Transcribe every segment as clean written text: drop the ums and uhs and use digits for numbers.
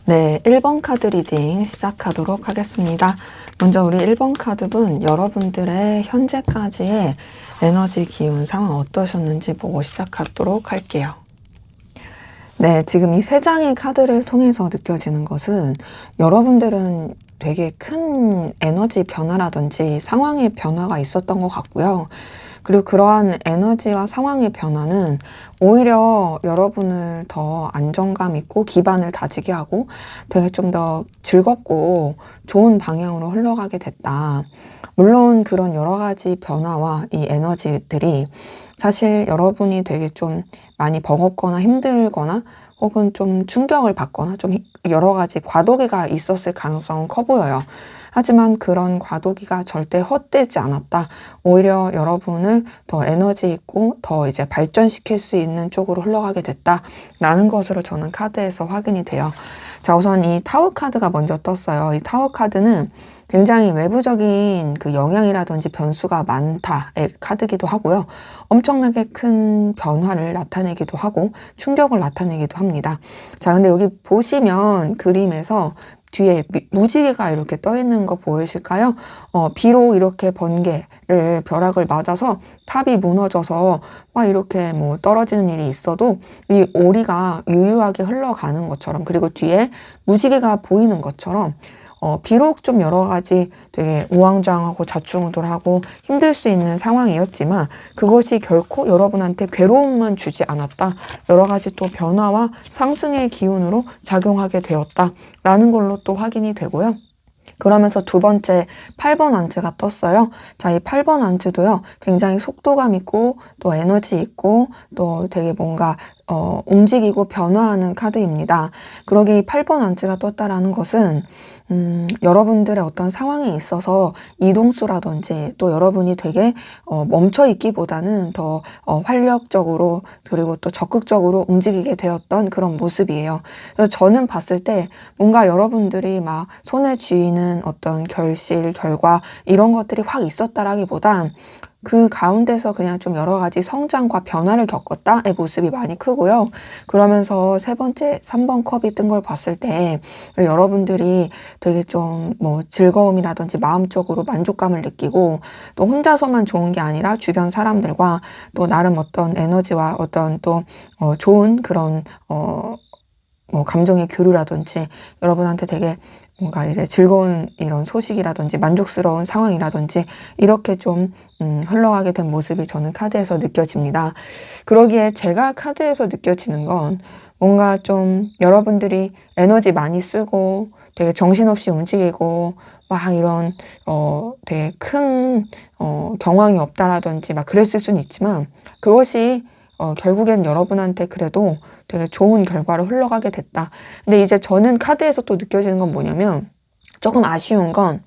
네, 1번 카드 리딩 시작하도록 하겠습니다. 먼저 우리 1번 카드분 여러분들의 현재까지의 에너지 기운 상황 어떠셨는지 보고 시작하도록 할게요. 네, 지금 이 세 장의 카드를 통해서 느껴지는 것은 여러분들은 되게 큰 에너지 변화라든지 상황의 변화가 있었던 것 같고요. 그리고 그러한 에너지와 상황의 변화는 오히려 여러분을 더 안정감 있고 기반을 다지게 하고 되게 좀 더 즐겁고 좋은 방향으로 흘러가게 됐다. 물론 그런 여러 가지 변화와 이 에너지들이 사실 여러분이 되게 좀 많이 버겁거나 힘들거나 혹은 좀 충격을 받거나 좀 여러 가지 과도기가 있었을 가능성은 커 보여요. 하지만 그런 과도기가 절대 헛되지 않았다. 오히려 여러분을 더 에너지 있고 더 이제 발전시킬 수 있는 쪽으로 흘러가게 됐다라는 것으로 저는 카드에서 확인이 돼요. 자, 우선 이 타워 카드가 먼저 떴어요. 이 타워 카드는 굉장히 외부적인 그 영향이라든지 변수가 많다의 카드기도 하고요. 엄청나게 큰 변화를 나타내기도 하고 충격을 나타내기도 합니다. 자, 근데 여기 보시면 그림에서 뒤에 무지개가 이렇게 떠 있는 거 보이실까요? 비록 이렇게 번개를 벼락을 맞아서 탑이 무너져서 막 이렇게 뭐 떨어지는 일이 있어도 이 오리가 유유하게 흘러가는 것처럼, 그리고 뒤에 무지개가 보이는 것처럼 비록 좀 여러 가지 되게 우왕좌왕하고 좌충우돌하고 힘들 수 있는 상황이었지만 그것이 결코 여러분한테 괴로움만 주지 않았다. 여러 가지 또 변화와 상승의 기운으로 작용하게 되었다라는 걸로 또 확인이 되고요. 그러면서 두 번째 8번 안즈가 떴어요. 자, 이 8번 안즈도요, 굉장히 속도감 있고 또 에너지 있고 또 되게 뭔가 움직이고 변화하는 카드입니다. 그러기 8번 안즈가 떴다라는 것은 여러분들의 어떤 상황에 있어서 이동수라든지 또 여러분이 되게 멈춰 있기보다는 더 활력적으로 그리고 또 적극적으로 움직이게 되었던 그런 모습이에요. 그래서 저는 봤을 때 뭔가 여러분들이 막 손에 쥐는 어떤 결실, 결과 이런 것들이 확 있었다라기보다 그 가운데서 그냥 좀 여러 가지 성장과 변화를 겪었다의 모습이 많이 크고요. 그러면서 세 번째 3번 컵이 뜬 걸 봤을 때 여러분들이 되게 좀 뭐 즐거움이라든지 마음적으로 만족감을 느끼고 또 혼자서만 좋은 게 아니라 주변 사람들과 또 나름 어떤 에너지와 어떤 또 좋은 그런 뭐 감정의 교류라든지 여러분한테 되게 뭔가 이제 즐거운 이런 소식이라든지 만족스러운 상황이라든지 이렇게 좀 흘러가게 된 모습이 저는 카드에서 느껴집니다. 그러기에 제가 카드에서 느껴지는 건 뭔가 좀 여러분들이 에너지 많이 쓰고 되게 정신없이 움직이고 막 이런 되게 큰 경황이 없다라든지 막 그랬을 수는 있지만 그것이 결국엔 여러분한테 그래도 되게 좋은 결과로 흘러가게 됐다. 근데 이제 저는 카드에서 또 느껴지는 건 뭐냐면 조금 아쉬운 건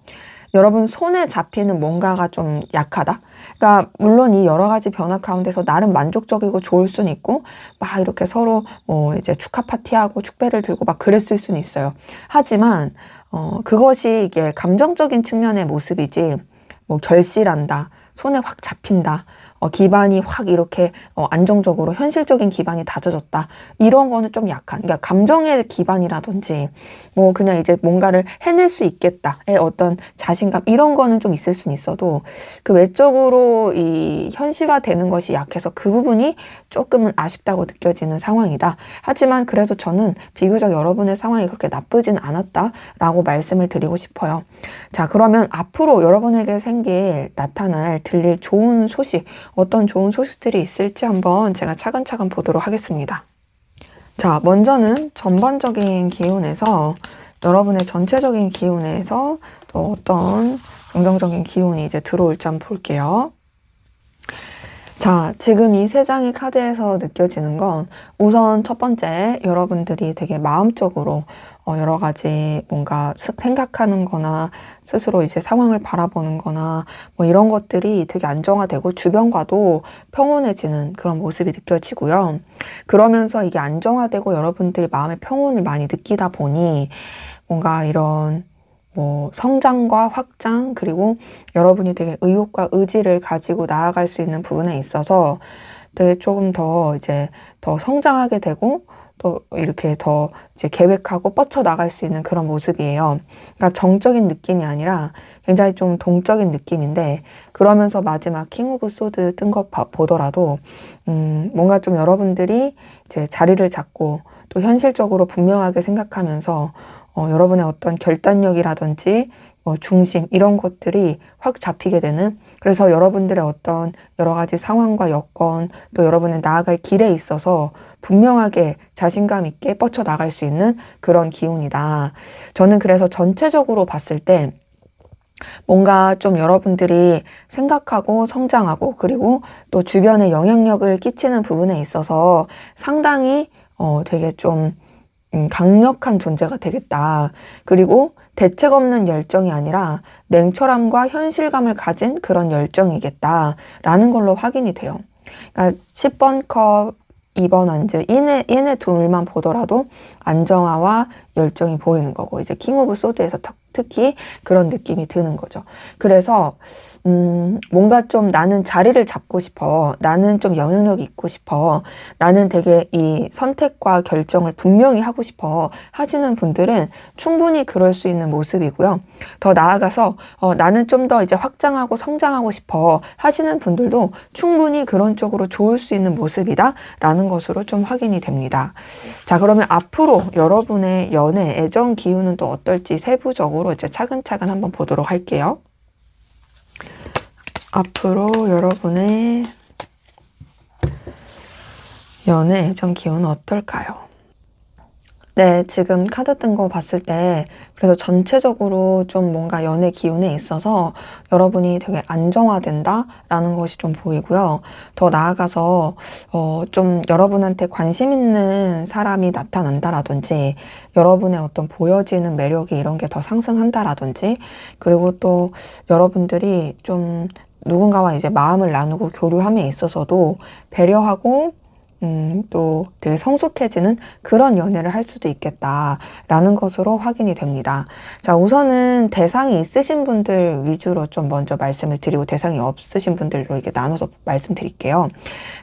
여러분 손에 잡히는 뭔가가 좀 약하다. 그러니까 물론 이 여러 가지 변화 가운데서 나름 만족적이고 좋을 수는 있고 막 이렇게 서로 이제 축하 파티하고 축배를 들고 막 그랬을 수는 있어요. 하지만 그것이 이게 감정적인 측면의 모습이지 뭐 결실한다, 손에 확 잡힌다, 기반이 확 이렇게 안정적으로 현실적인 기반이 다져졌다. 이런 거는 좀 약한, 그러니까 감정의 기반이라든지 뭐 그냥 이제 뭔가를 해낼 수 있겠다의 어떤 자신감 이런 거는 좀 있을 수는 있어도 그 외적으로 이 현실화되는 것이 약해서 그 부분이 조금은 아쉽다고 느껴지는 상황이다. 하지만 그래도 저는 비교적 여러분의 상황이 그렇게 나쁘진 않았다라고 말씀을 드리고 싶어요. 자, 그러면 앞으로 여러분에게 나타날 들릴 좋은 소식, 어떤 좋은 소식들이 있을지 한번 제가 차근차근 보도록 하겠습니다. 자, 먼저는 전반적인 기운에서 여러분의 전체적인 기운에서 또 어떤 긍정적인 기운이 이제 들어올지 한번 볼게요. 자, 지금 이 세 장의 카드에서 느껴지는 건 우선 첫 번째, 여러분들이 되게 마음적으로 여러 가지 뭔가 생각하는 거나 스스로 이제 상황을 바라보는 거나 뭐 이런 것들이 되게 안정화되고 주변과도 평온해지는 그런 모습이 느껴지고요. 그러면서 이게 안정화되고 여러분들이 마음의 평온을 많이 느끼다 보니 뭔가 이런 뭐 성장과 확장 그리고 여러분이 되게 의욕과 의지를 가지고 나아갈 수 있는 부분에 있어서 되게 조금 더 이제 더 성장하게 되고 또 이렇게 더 이제 계획하고 뻗쳐나갈 수 있는 그런 모습이에요. 그러니까 정적인 느낌이 아니라 굉장히 좀 동적인 느낌인데, 그러면서 마지막 킹 오브 소드 뜬 거 보더라도 뭔가 좀 여러분들이 이제 자리를 잡고 또 현실적으로 분명하게 생각하면서 여러분의 어떤 결단력이라든지 중심 이런 것들이 확 잡히게 되는, 그래서 여러분들의 어떤 여러 가지 상황과 여건 또 여러분의 나아갈 길에 있어서 분명하게 자신감 있게 뻗쳐나갈 수 있는 그런 기운이다. 저는 그래서 전체적으로 봤을 때 뭔가 좀 여러분들이 생각하고 성장하고 그리고 또 주변에 영향력을 끼치는 부분에 있어서 상당히 되게 좀 강력한 존재가 되겠다. 그리고 대책 없는 열정이 아니라 냉철함과 현실감을 가진 그런 열정이겠다라는 걸로 확인이 돼요. 그러니까 10번 컵, 2번 완즈 얘네 둘만 보더라도 안정화와 열정이 보이는 거고, 이제 킹 오브 소드에서 특히 그런 느낌이 드는 거죠. 그래서 뭔가 좀 나는 자리를 잡고 싶어, 나는 좀 영향력이 있고 싶어, 나는 되게 이 선택과 결정을 분명히 하고 싶어 하시는 분들은 충분히 그럴 수 있는 모습이고요. 더 나아가서 나는 좀 더 이제 확장하고 성장하고 싶어 하시는 분들도 충분히 그런 쪽으로 좋을 수 있는 모습이다 라는 것으로 좀 확인이 됩니다. 자, 그러면 앞으로 여러분의 연애, 애정 기운은 또 어떨지 세부적으로 이제 차근차근 한번 보도록 할게요. 앞으로 여러분의 연애, 애정 기운은 어떨까요? 네, 지금 카드 뜬 거 봤을 때 그래서 전체적으로 좀 뭔가 연애 기운에 있어서 여러분이 되게 안정화된다라는 것이 좀 보이고요. 더 나아가서 좀 여러분한테 관심 있는 사람이 나타난다라든지, 여러분의 어떤 보여지는 매력이 이런 게 더 상승한다라든지, 그리고 또 여러분들이 좀 누군가와 이제 마음을 나누고 교류함에 있어서도 배려하고 또 되게 성숙해지는 그런 연애를 할 수도 있겠다라는 것으로 확인이 됩니다. 자, 우선은 대상이 있으신 분들 위주로 좀 먼저 말씀을 드리고 대상이 없으신 분들로 이렇게 나눠서 말씀드릴게요.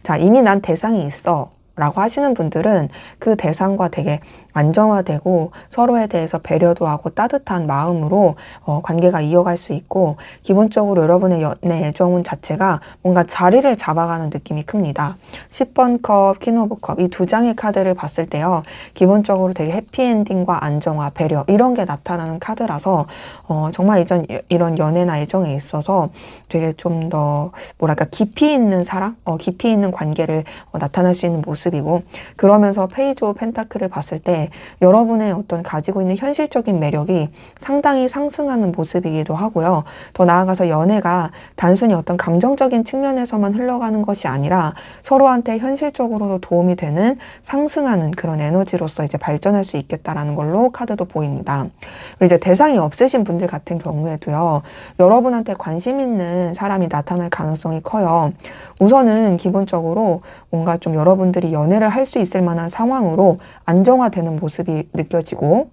자, 이미 난 대상이 있어 라고 하시는 분들은 그 대상과 되게 안정화되고 서로에 대해서 배려도 하고 따뜻한 마음으로 관계가 이어갈 수 있고, 기본적으로 여러분의 연애 애정운 자체가 뭔가 자리를 잡아가는 느낌이 큽니다. 10번 컵, 퀸 오브 컵 이 두 장의 카드를 봤을 때요, 기본적으로 되게 해피엔딩과 안정화, 배려 이런 게 나타나는 카드라서 정말 이런 연애나 애정에 있어서 되게 좀 더 뭐랄까 깊이 있는 사랑, 깊이 있는 관계를 나타날 수 있는 모습이고, 그러면서 페이지 오브 펜타클을 봤을 때 여러분의 어떤 가지고 있는 현실적인 매력이 상당히 상승하는 모습이기도 하고요. 더 나아가서 연애가 단순히 어떤 감정적인 측면에서만 흘러가는 것이 아니라 서로한테 현실적으로도 도움이 되는 상승하는 그런 에너지로서 이제 발전할 수 있겠다라는 걸로 카드도 보입니다. 그리고 이제 대상이 없으신 분들 같은 경우에도요, 여러분한테 관심 있는 사람이 나타날 가능성이 커요. 우선은 기본적으로 뭔가 좀 여러분들이 연애를 할 수 있을 만한 상황으로 안정화되는 모습이 느껴지고,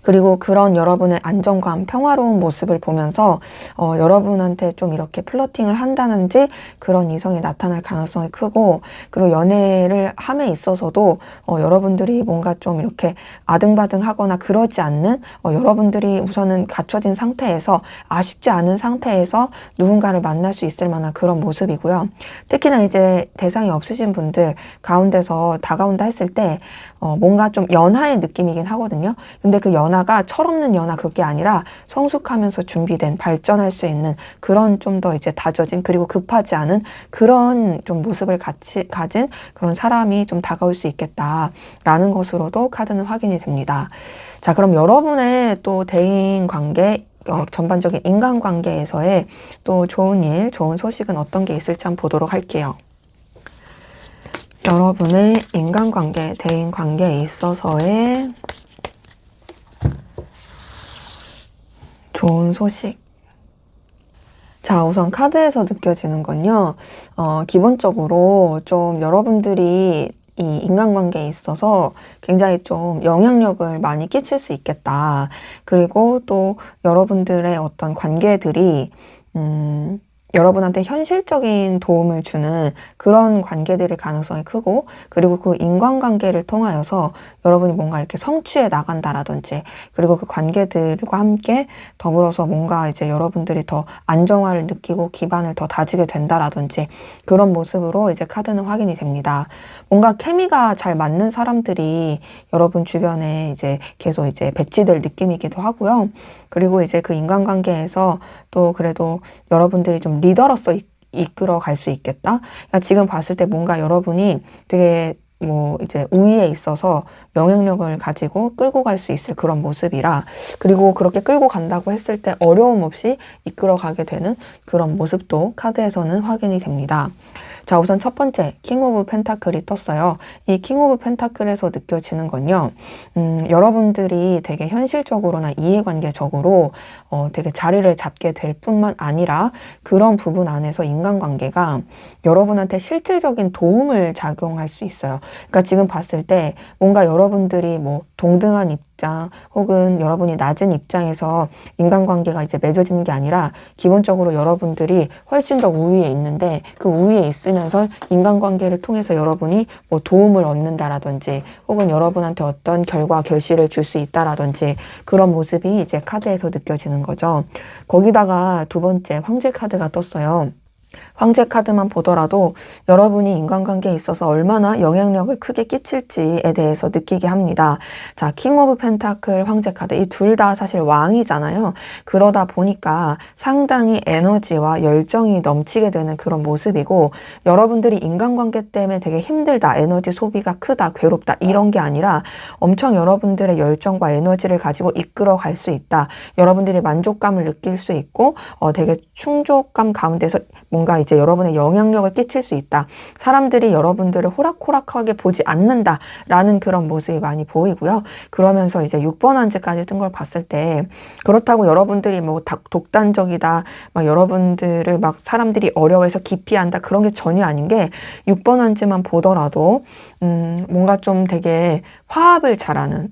그리고 그런 여러분의 안정감, 평화로운 모습을 보면서 여러분한테 좀 이렇게 플러팅을 한다든지 그런 이성이 나타날 가능성이 크고, 그리고 연애를 함에 있어서도 여러분들이 뭔가 좀 이렇게 아등바등하거나 그러지 않는, 여러분들이 우선은 갖춰진 상태에서 아쉽지 않은 상태에서 누군가를 만날 수 있을 만한 그런 모습이고요. 특히나 이제 대상이 없으신 분들 가운데서 다가온다 했을 때 뭔가 좀 연하의 느낌이긴 하거든요. 근데 그 연하가 철없는 연하, 그게 아니라 성숙하면서 준비된 발전할 수 있는 그런 좀 더 이제 다져진, 그리고 급하지 않은 그런 좀 모습을 가진 그런 사람이 좀 다가올 수 있겠다라는 것으로도 카드는 확인이 됩니다. 자, 그럼 여러분의 또 대인 관계, 전반적인 인간관계에서의 또 좋은 일, 좋은 소식은 어떤 게 있을지 한번 보도록 할게요. 여러분의 인간관계, 대인관계에 있어서의 좋은 소식. 자, 우선 카드에서 느껴지는 건요, 기본적으로 좀 여러분들이 이 인간관계에 있어서 굉장히 좀 영향력을 많이 끼칠 수 있겠다. 그리고 또 여러분들의 어떤 관계들이 여러분한테 현실적인 도움을 주는 그런 관계들일 가능성이 크고, 그리고 그 인간관계를 통하여서 여러분이 뭔가 이렇게 성취해 나간다라든지, 그리고 그 관계들과 함께 더불어서 뭔가 이제 여러분들이 더 안정화를 느끼고 기반을 더 다지게 된다라든지, 그런 모습으로 이제 카드는 확인이 됩니다. 뭔가 케미가 잘 맞는 사람들이 여러분 주변에 이제 계속 이제 배치될 느낌이기도 하고요. 그리고 이제 그 인간관계에서 또 그래도 여러분들이 좀 리더로서 이끌어 갈 수 있겠다. 그러니까 지금 봤을 때 뭔가 여러분이 되게 뭐 이제 우위에 있어서 영향력을 가지고 끌고 갈 수 있을 그런 모습이라, 그리고 그렇게 끌고 간다고 했을 때 어려움 없이 이끌어 가게 되는 그런 모습도 카드에서는 확인이 됩니다. 자, 우선 첫 번째 킹 오브 펜타클이 떴어요. 이 킹 오브 펜타클에서 느껴지는 건요, 여러분들이 되게 현실적으로나 이해관계적으로 되게 자리를 잡게 될 뿐만 아니라 그런 부분 안에서 인간관계가 여러분한테 실질적인 도움을 작용할 수 있어요. 그러니까 지금 봤을 때 뭔가 여러분들이 뭐 동등한 입장 혹은 여러분이 낮은 입장에서 인간관계가 이제 맺어지는 게 아니라 기본적으로 여러분들이 훨씬 더 우위에 있는데, 그 우위에 있으면서 인간관계를 통해서 여러분이 뭐 도움을 얻는다라든지 혹은 여러분한테 어떤 결과 결실을 줄 수 있다라든지 그런 모습이 이제 카드에서 느껴지는 거죠. 거기다가 두 번째 황제 카드가 떴어요. 황제 카드만 보더라도 여러분이 인간관계에 있어서 얼마나 영향력을 크게 끼칠지에 대해서 느끼게 합니다. 자, 킹 오브 펜타클, 황제 카드, 이 둘 다 사실 왕이잖아요. 그러다 보니까 상당히 에너지와 열정이 넘치게 되는 그런 모습이고, 여러분들이 인간관계 때문에 되게 힘들다, 에너지 소비가 크다, 괴롭다, 이런 게 아니라 엄청 여러분들의 열정과 에너지를 가지고 이끌어 갈 수 있다. 여러분들이 만족감을 느낄 수 있고 되게 충족감 가운데서 뭔가 이제 여러분의 영향력을 끼칠 수 있다. 사람들이 여러분들을 호락호락하게 보지 않는다라는 그런 모습이 많이 보이고요. 그러면서 이제 6번 한지까지 뜬 걸 봤을 때, 그렇다고 여러분들이 뭐 독단적이다, 막 여러분들을 막 사람들이 어려워해서 기피한다, 그런 게 전혀 아닌 게, 6번 한지만 보더라도 뭔가 좀 되게 화합을 잘하는,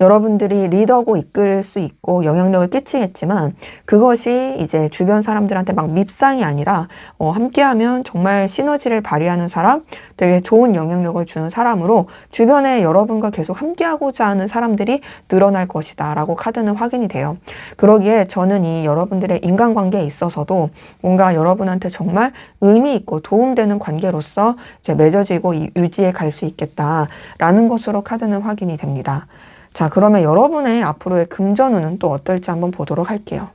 여러분들이 리더고 이끌 수 있고 영향력을 끼치겠지만, 그것이 이제 주변 사람들한테 막 밉상이 아니라 함께하면 정말 시너지를 발휘하는 사람, 되게 좋은 영향력을 주는 사람으로 주변에 여러분과 계속 함께하고자 하는 사람들이 늘어날 것이다 라고 카드는 확인이 돼요. 그러기에 저는 이 여러분들의 인간관계에 있어서도 뭔가 여러분한테 정말 의미 있고 도움되는 관계로서 이제 맺어지고 유지해 갈 수 있겠다라는 것으로 카드는 확인이 됩니다. 자, 그러면 여러분의 앞으로의 금전운은 또 어떨지 한번 보도록 할게요.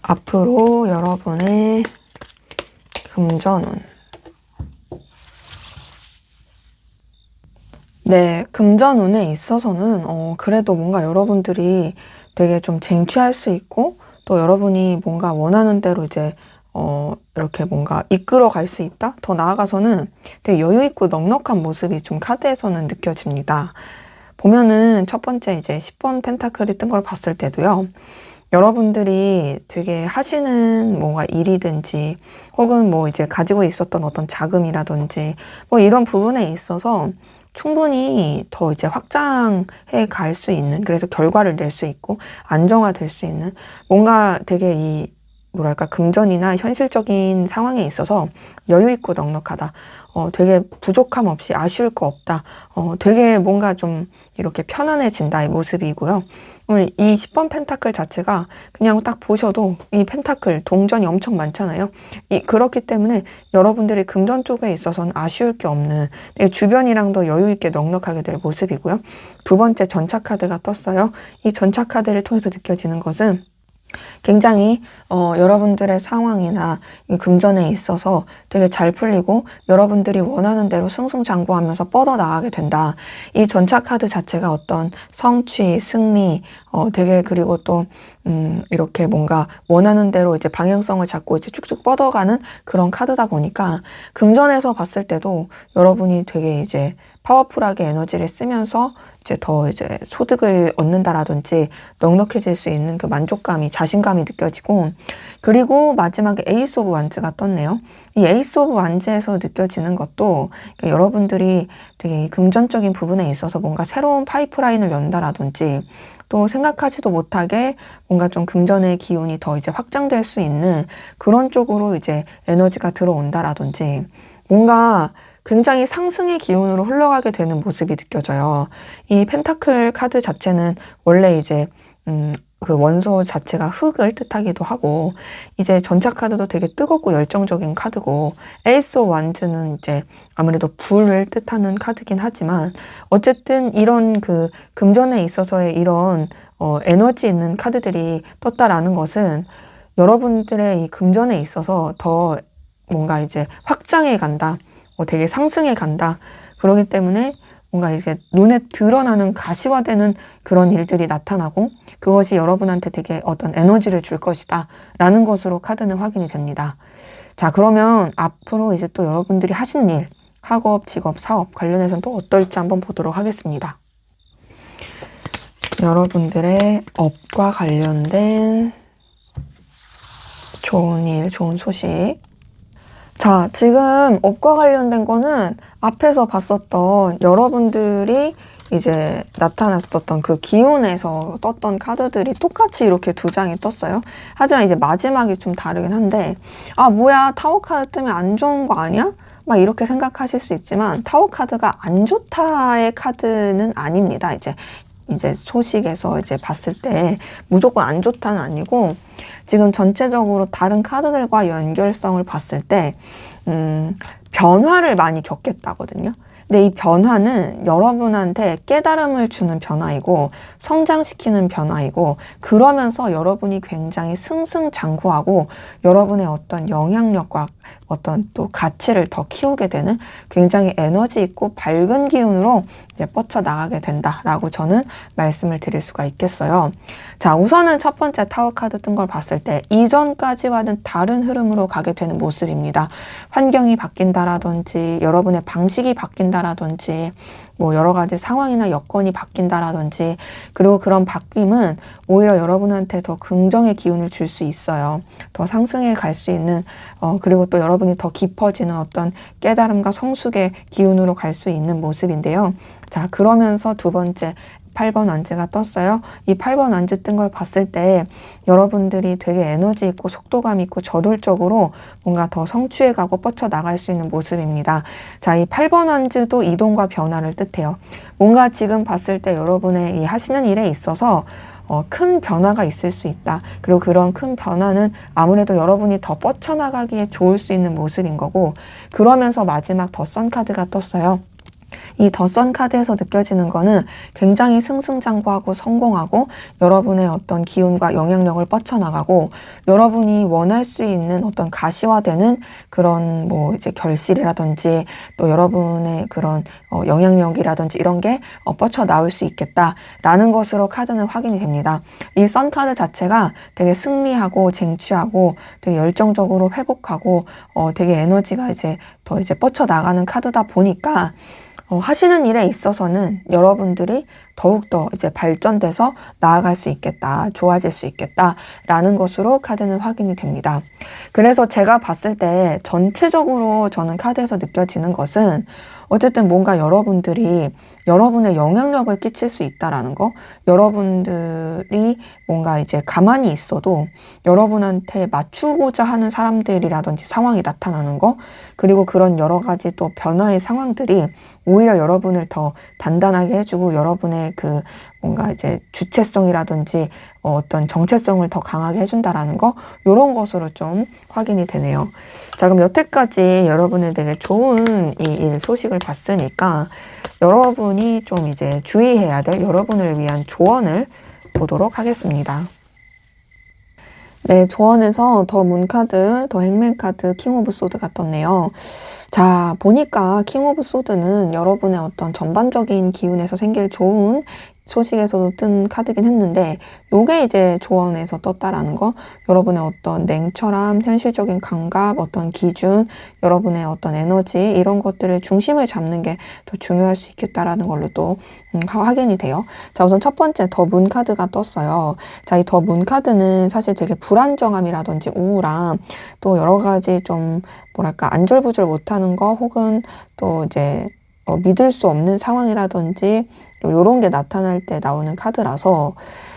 앞으로 여러분의 금전운. 네, 금전운에 있어서는 그래도 뭔가 여러분들이 되게 좀 쟁취할 수 있고, 또 여러분이 뭔가 원하는 대로 이제 이렇게 뭔가 이끌어 갈 수 있다? 더 나아가서는 되게 여유 있고 넉넉한 모습이 좀 카드에서는 느껴집니다. 보면은 첫 번째 이제 10번 펜타클이 뜬 걸 봤을 때도요, 여러분들이 되게 하시는 뭔가 일이든지 혹은 뭐 이제 가지고 있었던 어떤 자금이라든지 뭐 이런 부분에 있어서 충분히 더 이제 확장해 갈 수 있는, 그래서 결과를 낼 수 있고 안정화될 수 있는, 뭔가 되게 이 뭐랄까 금전이나 현실적인 상황에 있어서 여유 있고 넉넉하다. 되게 부족함 없이 아쉬울 거 없다. 되게 뭔가 좀 이렇게 편안해진다의 모습이고요. 이 10번 펜타클 자체가 그냥 딱 보셔도 이 펜타클 동전이 엄청 많잖아요. 그렇기 때문에 여러분들이 금전 쪽에 있어서는 아쉬울 게 없는, 주변이랑도 여유 있게 넉넉하게 될 모습이고요. 두 번째 전차 카드가 떴어요. 이 전차 카드를 통해서 느껴지는 것은 굉장히 여러분들의 상황이나 이 금전에 있어서 되게 잘 풀리고 여러분들이 원하는 대로 승승장구하면서 뻗어나가게 된다. 이 전차 카드 자체가 어떤 성취, 승리, 되게 그리고 또 이렇게 뭔가 원하는 대로 이제 방향성을 잡고 이제 쭉쭉 뻗어가는 그런 카드다 보니까 금전에서 봤을 때도 여러분이 되게 이제 파워풀하게 에너지를 쓰면서 이제 더 이제 소득을 얻는다라든지 넉넉해질 수 있는 그 만족감이, 자신감이 느껴지고, 그리고 마지막에 에이스 오브 완즈가 떴네요. 이 에이스 오브 완즈에서 느껴지는 것도 여러분들이 되게 금전적인 부분에 있어서 뭔가 새로운 파이프라인을 연다라든지, 또 생각하지도 못하게 뭔가 좀 금전의 기운이 더 이제 확장될 수 있는 그런 쪽으로 이제 에너지가 들어온다라든지, 뭔가 굉장히 상승의 기운으로 흘러가게 되는 모습이 느껴져요. 이 펜타클 카드 자체는 원래 이제 그 원소 자체가 흙을 뜻하기도 하고, 이제 전차 카드도 되게 뜨겁고 열정적인 카드고, 에이스 오브 완즈는 이제 아무래도 불을 뜻하는 카드긴 하지만, 어쨌든 이런 그 금전에 있어서의 이런 에너지 있는 카드들이 떴다라는 것은 여러분들의 이 금전에 있어서 더 뭔가 이제 확장해 간다, 되게 상승해 간다. 그러기 때문에 뭔가 이렇게 눈에 드러나는 가시화되는 그런 일들이 나타나고, 그것이 여러분한테 되게 어떤 에너지를 줄 것이다 라는 것으로 카드는 확인이 됩니다. 자, 그러면 앞으로 이제 또 여러분들이 하신 일, 학업, 직업, 사업 관련해서는 또 어떨지 한번 보도록 하겠습니다. 여러분들의 업과 관련된 좋은 일, 좋은 소식. 자, 지금 업과 관련된 거는 앞에서 봤었던 여러분들이 이제 나타났었던 그 기운에서 떴던 카드들이 똑같이 이렇게 두 장이 떴어요. 하지만 이제 마지막이 좀 다르긴 한데, 아, 뭐야, 타워 카드 뜨면 안 좋은 거 아니야? 막 이렇게 생각하실 수 있지만, 타워 카드가 안 좋다의 카드는 아닙니다. 이제 소식에서 이제 봤을 때 무조건 안 좋다는 아니고, 지금 전체적으로 다른 카드들과 연결성을 봤을 때 변화를 많이 겪겠다거든요. 근데 이 변화는 여러분한테 깨달음을 주는 변화이고, 성장시키는 변화이고, 그러면서 여러분이 굉장히 승승장구하고 여러분의 어떤 영향력과 어떤 또 가치를 더 키우게 되는 굉장히 에너지 있고 밝은 기운으로 이제 뻗쳐나가게 된다라고 저는 말씀을 드릴 수가 있겠어요. 자, 우선은 첫 번째 타워 카드 뜬 걸 봤을 때 이전까지와는 다른 흐름으로 가게 되는 모습입니다. 환경이 바뀐다라든지, 여러분의 방식이 바뀐다라든지, 뭐 여러 가지 상황이나 여건이 바뀐다라든지, 그리고 그런 바뀜은 오히려 여러분한테 더 긍정의 기운을 줄 수 있어요. 더 상승해 갈 수 있는, 그리고 또 여러분이 더 깊어지는 어떤 깨달음과 성숙의 기운으로 갈 수 있는 모습인데요. 자, 그러면서 두 번째 8번 완즈가 떴어요. 이 8번 완즈 뜬 걸 봤을 때 여러분들이 되게 에너지 있고 속도감 있고 저돌적으로 뭔가 더 성취해가고 뻗쳐나갈 수 있는 모습입니다. 자, 이 8번 완즈도 이동과 변화를 뜻해요. 뭔가 지금 봤을 때 여러분의 이 하시는 일에 있어서 큰 변화가 있을 수 있다. 그리고 그런 큰 변화는 아무래도 여러분이 더 뻗쳐나가기에 좋을 수 있는 모습인 거고, 그러면서 마지막 더 선 카드가 떴어요. 이 더 선 카드에서 느껴지는 거는 굉장히 승승장구하고 성공하고 여러분의 어떤 기운과 영향력을 뻗쳐나가고, 여러분이 원할 수 있는 어떤 가시화되는 그런 뭐 이제 결실이라든지, 또 여러분의 그런 영향력이라든지 이런 게 뻗쳐나올 수 있겠다라는 것으로 카드는 확인이 됩니다. 이 선 카드 자체가 되게 승리하고 쟁취하고 되게 열정적으로 회복하고 되게 에너지가 이제 더 이제 뻗쳐나가는 카드다 보니까 하시는 일에 있어서는 여러분들이 더욱더 이제 발전돼서 나아갈 수 있겠다, 좋아질 수 있겠다라는 것으로 카드는 확인이 됩니다. 그래서 제가 봤을 때 전체적으로 저는 카드에서 느껴지는 것은 어쨌든 뭔가 여러분들이 여러분의 영향력을 끼칠 수 있다라는 거, 여러분들이 뭔가 이제 가만히 있어도 여러분한테 맞추고자 하는 사람들이라든지 상황이 나타나는 거, 그리고 그런 여러 가지 또 변화의 상황들이 오히려 여러분을 더 단단하게 해주고 여러분의 그 뭔가 이제 주체성이라든지 어떤 정체성을 더 강하게 해준다라는 거, 이런 것으로 좀 확인이 되네요. 자, 그럼 여태까지 여러분의 되게 좋은 이 소식을 봤으니까 여러분이 좀 이제 주의해야 될 여러분을 위한 조언을 보도록 하겠습니다. 네, 조언에서 더 문 카드, 더 행맨 카드, 킹 오브 소드가 떴네요. 자, 보니까 킹 오브 소드는 여러분의 어떤 전반적인 기운에서 생길 좋은 소식에서도 뜬 카드긴 했는데 요게 이제 조언에서 떴다라는 거, 여러분의 어떤 냉철함, 현실적인 감각, 어떤 기준, 여러분의 어떤 에너지 이런 것들을 중심을 잡는 게 더 중요할 수 있겠다라는 걸로 또 확인이 돼요. 자, 우선 첫 번째 더 문 카드가 떴어요. 자, 이 더 문 카드는 사실 되게 불안정함이라든지 우울함, 또 여러 가지 좀 뭐랄까 안절부절 못하는 거, 혹은 또 이제 믿을 수 없는 상황이라든지 이런 게 나타날 때 나오는 카드라서,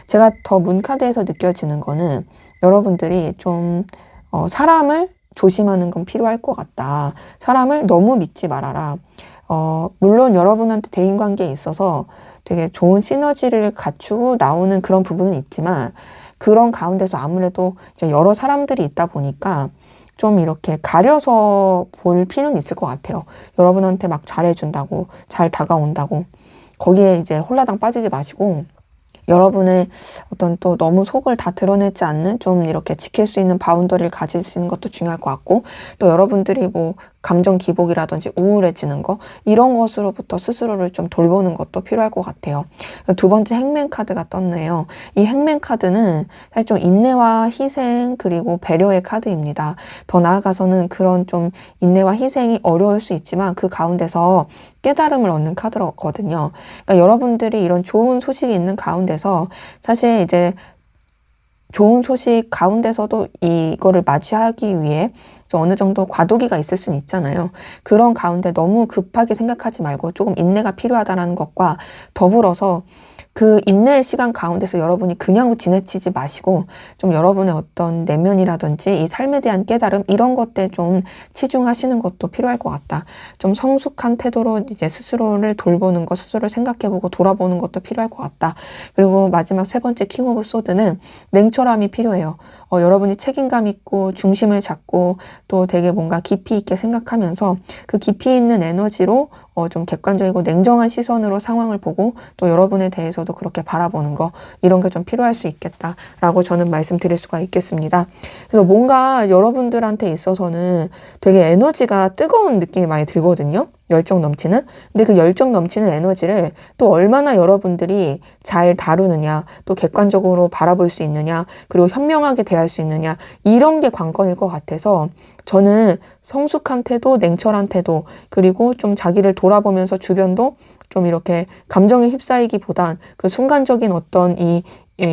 제가 더 문 카드에서 느껴지는 거는 여러분들이 좀 사람을 조심하는 건 필요할 것 같다. 사람을 너무 믿지 말아라. 물론 여러분한테 대인관계에 있어서 되게 좋은 시너지를 갖추고 나오는 그런 부분은 있지만, 그런 가운데서 아무래도 이제 여러 사람들이 있다 보니까 좀 이렇게 가려서 볼 필요는 있을 것 같아요. 여러분한테 막 잘해준다고, 잘 다가온다고 거기에 이제 홀라당 빠지지 마시고, 여러분의 어떤 또 너무 속을 다 드러내지 않는 좀 이렇게 지킬 수 있는 바운더리를 가지시는 것도 중요할 것 같고, 또 여러분들이 뭐 감정 기복이라든지 우울해지는 거, 이런 것으로부터 스스로를 좀 돌보는 것도 필요할 것 같아요. 두 번째 행맨 카드가 떴네요. 이 행맨 카드는 사실 좀 인내와 희생 그리고 배려의 카드입니다. 더 나아가서는 그런 좀 인내와 희생이 어려울 수 있지만 그 가운데서 깨달음을 얻는 카드거든요. 그러니까 여러분들이 이런 좋은 소식이 있는 가운데서 사실 이제 좋은 소식 가운데서도 이거를 맞이하기 위해 좀 어느 정도 과도기가 있을 수는 있잖아요. 그런 가운데 너무 급하게 생각하지 말고 조금 인내가 필요하다는 것과 더불어서, 그 인내의 시간 가운데서 여러분이 그냥 지나치지 마시고 좀 여러분의 어떤 내면이라든지 이 삶에 대한 깨달음, 이런 것들에 좀 치중하시는 것도 필요할 것 같다. 좀 성숙한 태도로 이제 스스로를 돌보는 것, 스스로를 생각해보고 돌아보는 것도 필요할 것 같다. 그리고 마지막 세 번째 킹 오브 소드는 냉철함이 필요해요. 여러분이 책임감 있고 중심을 잡고 또 되게 뭔가 깊이 있게 생각하면서 그 깊이 있는 에너지로 좀 객관적이고 냉정한 시선으로 상황을 보고 또 여러분에 대해서도 그렇게 바라보는 거, 이런 게 좀 필요할 수 있겠다라고 저는 말씀드릴 수가 있겠습니다. 그래서 뭔가 여러분들한테 있어서는 되게 에너지가 뜨거운 느낌이 많이 들거든요. 열정 넘치는. 근데 그 열정 넘치는 에너지를 또 얼마나 여러분들이 잘 다루느냐, 또 객관적으로 바라볼 수 있느냐, 그리고 현명하게 대할 수 있느냐, 이런 게 관건일 것 같아서 저는 성숙한 태도, 냉철한 태도, 그리고 좀 자기를 돌아보면서 주변도 좀 이렇게 감정에 휩싸이기보단 그 순간적인 어떤 이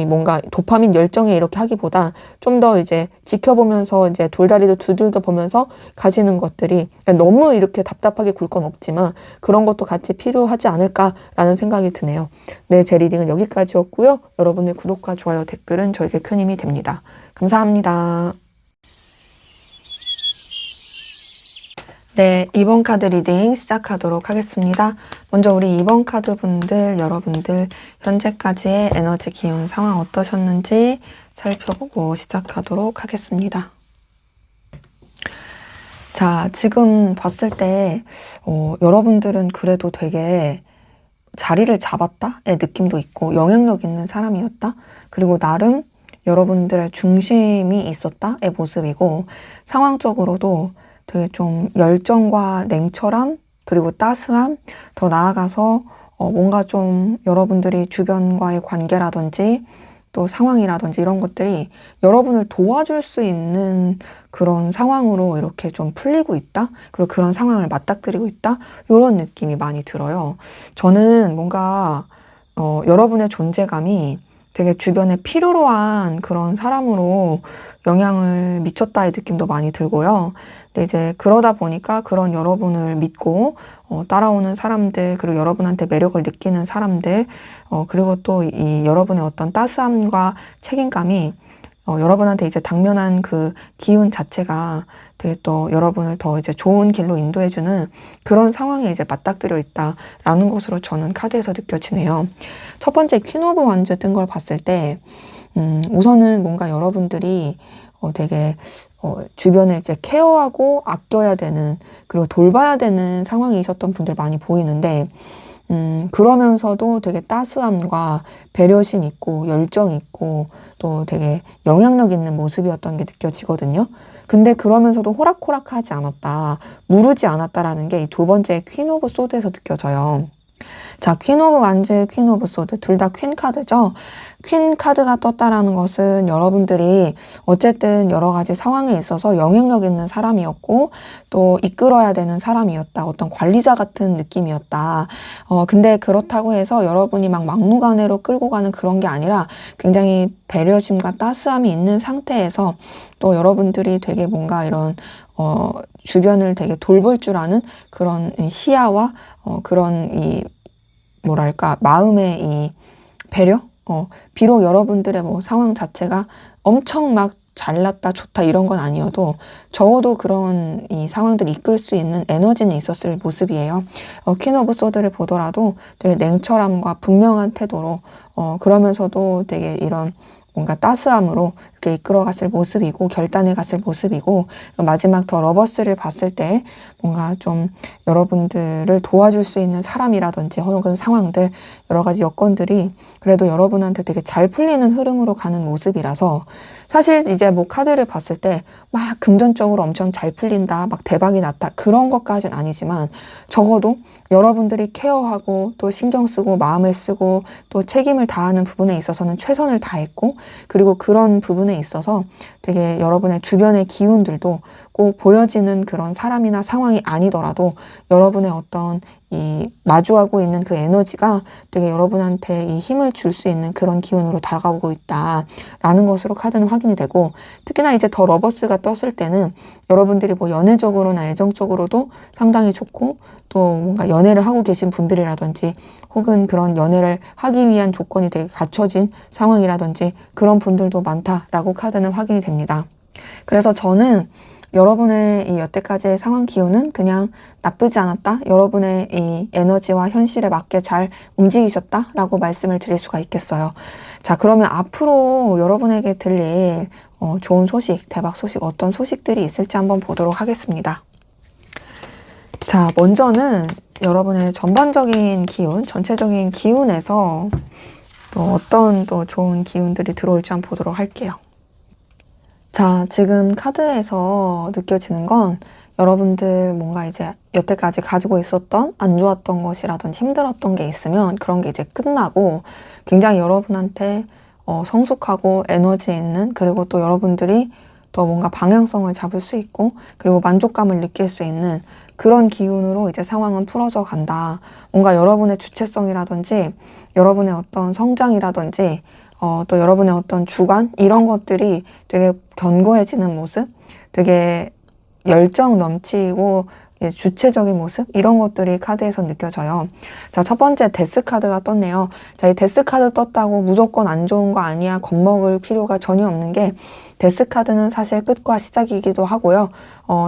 뭔가 도파민 열정에 이렇게 하기보다 좀 더 이제 지켜보면서 이제 돌다리도 두들겨 보면서 가지는 것들이, 너무 이렇게 답답하게 굴 건 없지만 그런 것도 같이 필요하지 않을까라는 생각이 드네요. 네, 제 리딩은 여기까지였고요. 여러분의 구독과 좋아요, 댓글은 저에게 큰 힘이 됩니다. 감사합니다. 네, 2번 카드 리딩 시작하도록 하겠습니다. 먼저 우리 2번 카드 분들, 여러분들 현재까지의 에너지 기운 상황 어떠셨는지 살펴보고 시작하도록 하겠습니다. 자, 지금 봤을 때 여러분들은 그래도 되게 자리를 잡았다의 느낌도 있고 영향력 있는 사람이었다. 그리고 나름 여러분들의 중심이 있었다의 모습이고, 상황적으로도 되게 좀 열정과 냉철함, 그리고 따스함, 더 나아가서 뭔가 좀 여러분들이 주변과의 관계라든지 또 상황이라든지 이런 것들이 여러분을 도와줄 수 있는 그런 상황으로 이렇게 좀 풀리고 있다? 그리고 그런 상황을 맞닥뜨리고 있다? 이런 느낌이 많이 들어요. 저는 뭔가 여러분의 존재감이 되게 주변에 필요로 한 그런 사람으로 영향을 미쳤다의 느낌도 많이 들고요. 근데 이제 그러다 보니까 그런 여러분을 믿고 따라오는 사람들, 그리고 여러분한테 매력을 느끼는 사람들, 그리고 또 이 여러분의 어떤 따스함과 책임감이 여러분한테 이제 당면한 그 기운 자체가 되게 또 여러분을 더 이제 좋은 길로 인도해주는 그런 상황에 이제 맞닥뜨려 있다라는 것으로 저는 카드에서 느껴지네요. 첫 번째 퀸 오브 완즈 뜬 걸 봤을 때, 우선은 뭔가 여러분들이 되게 주변을 이제 케어하고 아껴야 되는, 그리고 돌봐야 되는 상황이셨던 분들 많이 보이는데, 그러면서도 되게 따스함과 배려심 있고 열정 있고 또 되게 영향력 있는 모습이었던 게 느껴지거든요. 근데 그러면서도 호락호락하지 않았다, 무르지 않았다라는 게 이 두 번째 퀸 오브 소드에서 느껴져요. 자, 퀸 오브 완즈, 퀸 오브 소드 둘 다 퀸 카드죠. 퀸 카드가 떴다라는 것은 여러분들이 어쨌든 여러 가지 상황에 있어서 영향력 있는 사람이었고 또 이끌어야 되는 사람이었다. 어떤 관리자 같은 느낌이었다. 근데 그렇다고 해서 여러분이 막 막무가내로 끌고 가는 그런 게 아니라 굉장히 배려심과 따스함이 있는 상태에서 또 여러분들이 되게 뭔가 이런 주변을 되게 돌볼 줄 아는 그런 시야와 그런 이 뭐랄까 마음의 이 배려? 비록 여러분들의 뭐 상황 자체가 엄청 막 잘났다 좋다 이런 건 아니어도 적어도 그런 이 상황들을 이끌 수 있는 에너지는 있었을 모습이에요. 퀸 오브 소드를 보더라도 되게 냉철함과 분명한 태도로 그러면서도 되게 이런 뭔가 따스함으로 이렇게 이끌어갔을 모습이고 결단해 갔을 모습이고 마지막 더 러버스를 봤을 때 뭔가 좀 여러분들을 도와줄 수 있는 사람이라든지 혹은 상황들 여러 가지 여건들이 그래도 여러분한테 되게 잘 풀리는 흐름으로 가는 모습이라서 사실 이제 뭐 카드를 봤을 때 막 금전적으로 엄청 잘 풀린다 막 대박이 났다 그런 것까지는 아니지만 적어도 여러분들이 케어하고 또 신경 쓰고 마음을 쓰고 또 책임을 다하는 부분에 있어서는 최선을 다했고 그리고 그런 부분에 있어서 되게 여러분의 주변의 기운들도 꼭 보여지는 그런 사람이나 상황이 아니더라도 여러분의 어떤 이 마주하고 있는 그 에너지가 되게 여러분한테 이 힘을 줄 수 있는 그런 기운으로 다가오고 있다라는 것으로 카드는 확인이 되고 특히나 이제 더 러버스가 떴을 때는 여러분들이 뭐 연애적으로나 애정적으로도 상당히 좋고 또 뭔가 연애를 하고 계신 분들이라든지 혹은 그런 연애를 하기 위한 조건이 되게 갖춰진 상황이라든지 그런 분들도 많다라고 카드는 확인이 됩니다. 그래서 저는 여러분의 이 여태까지의 상황 기운은 그냥 나쁘지 않았다. 여러분의 이 에너지와 현실에 맞게 잘 움직이셨다라고 말씀을 드릴 수가 있겠어요. 자, 그러면 앞으로 여러분에게 들릴 좋은 소식, 대박 소식 어떤 소식들이 있을지 한번 보도록 하겠습니다. 자, 먼저는 여러분의 전반적인 기운, 전체적인 기운에서 또 어떤 또 좋은 기운들이 들어올지 한번 보도록 할게요. 자, 지금 카드에서 느껴지는 건 여러분들 뭔가 이제 여태까지 가지고 있었던 안 좋았던 것이라든지 힘들었던 게 있으면 그런 게 이제 끝나고 굉장히 여러분한테 성숙하고 에너지 있는 그리고 또 여러분들이 더 뭔가 방향성을 잡을 수 있고 그리고 만족감을 느낄 수 있는 그런 기운으로 이제 상황은 풀어져 간다. 뭔가 여러분의 주체성이라든지 여러분의 어떤 성장이라든지 또 여러분의 어떤 주관 이런 것들이 되게 견고해지는 모습 되게 열정 넘치고 주체적인 모습 이런 것들이 카드에서 느껴져요. 자, 첫 번째 데스 카드가 떴네요. 자, 이 데스 카드 떴다고 무조건 안 좋은 거 아니야 겁먹을 필요가 전혀 없는 게 데스 카드는 사실 끝과 시작이기도 하고요.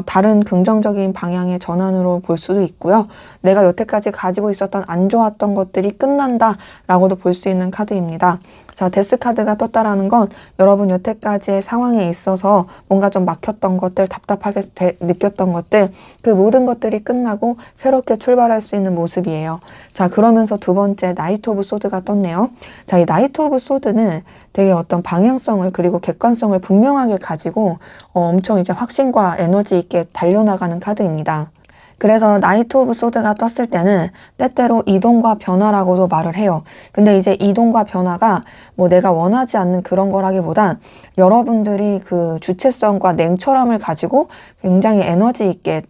다른 긍정적인 방향의 전환으로 볼 수도 있고요. 내가 여태까지 가지고 있었던 안 좋았던 것들이 끝난다라고도 볼 수 있는 카드입니다. 자, 데스 카드가 떴다라는 건 여러분 여태까지의 상황에 있어서 뭔가 좀 막혔던 것들, 답답하게 느꼈던 것들, 그 모든 것들이 끝나고 새롭게 출발할 수 있는 모습이에요. 자, 그러면서 두 번째 나이트 오브 소드가 떴네요. 자, 이 나이트 오브 소드는 되게 어떤 방향성을 그리고 객관성을 분명하게 가지고 엄청 이제 확신과 에너지 있게 달려나가는 카드입니다. 그래서 나이트 오브 소드가 떴을 때는 때때로 이동과 변화라고도 말을 해요. 근데 이제 이동과 변화가 뭐 내가 원하지 않는 그런 거라기보단 여러분들이 그 주체성과 냉철함을 가지고 굉장히 에너지 있게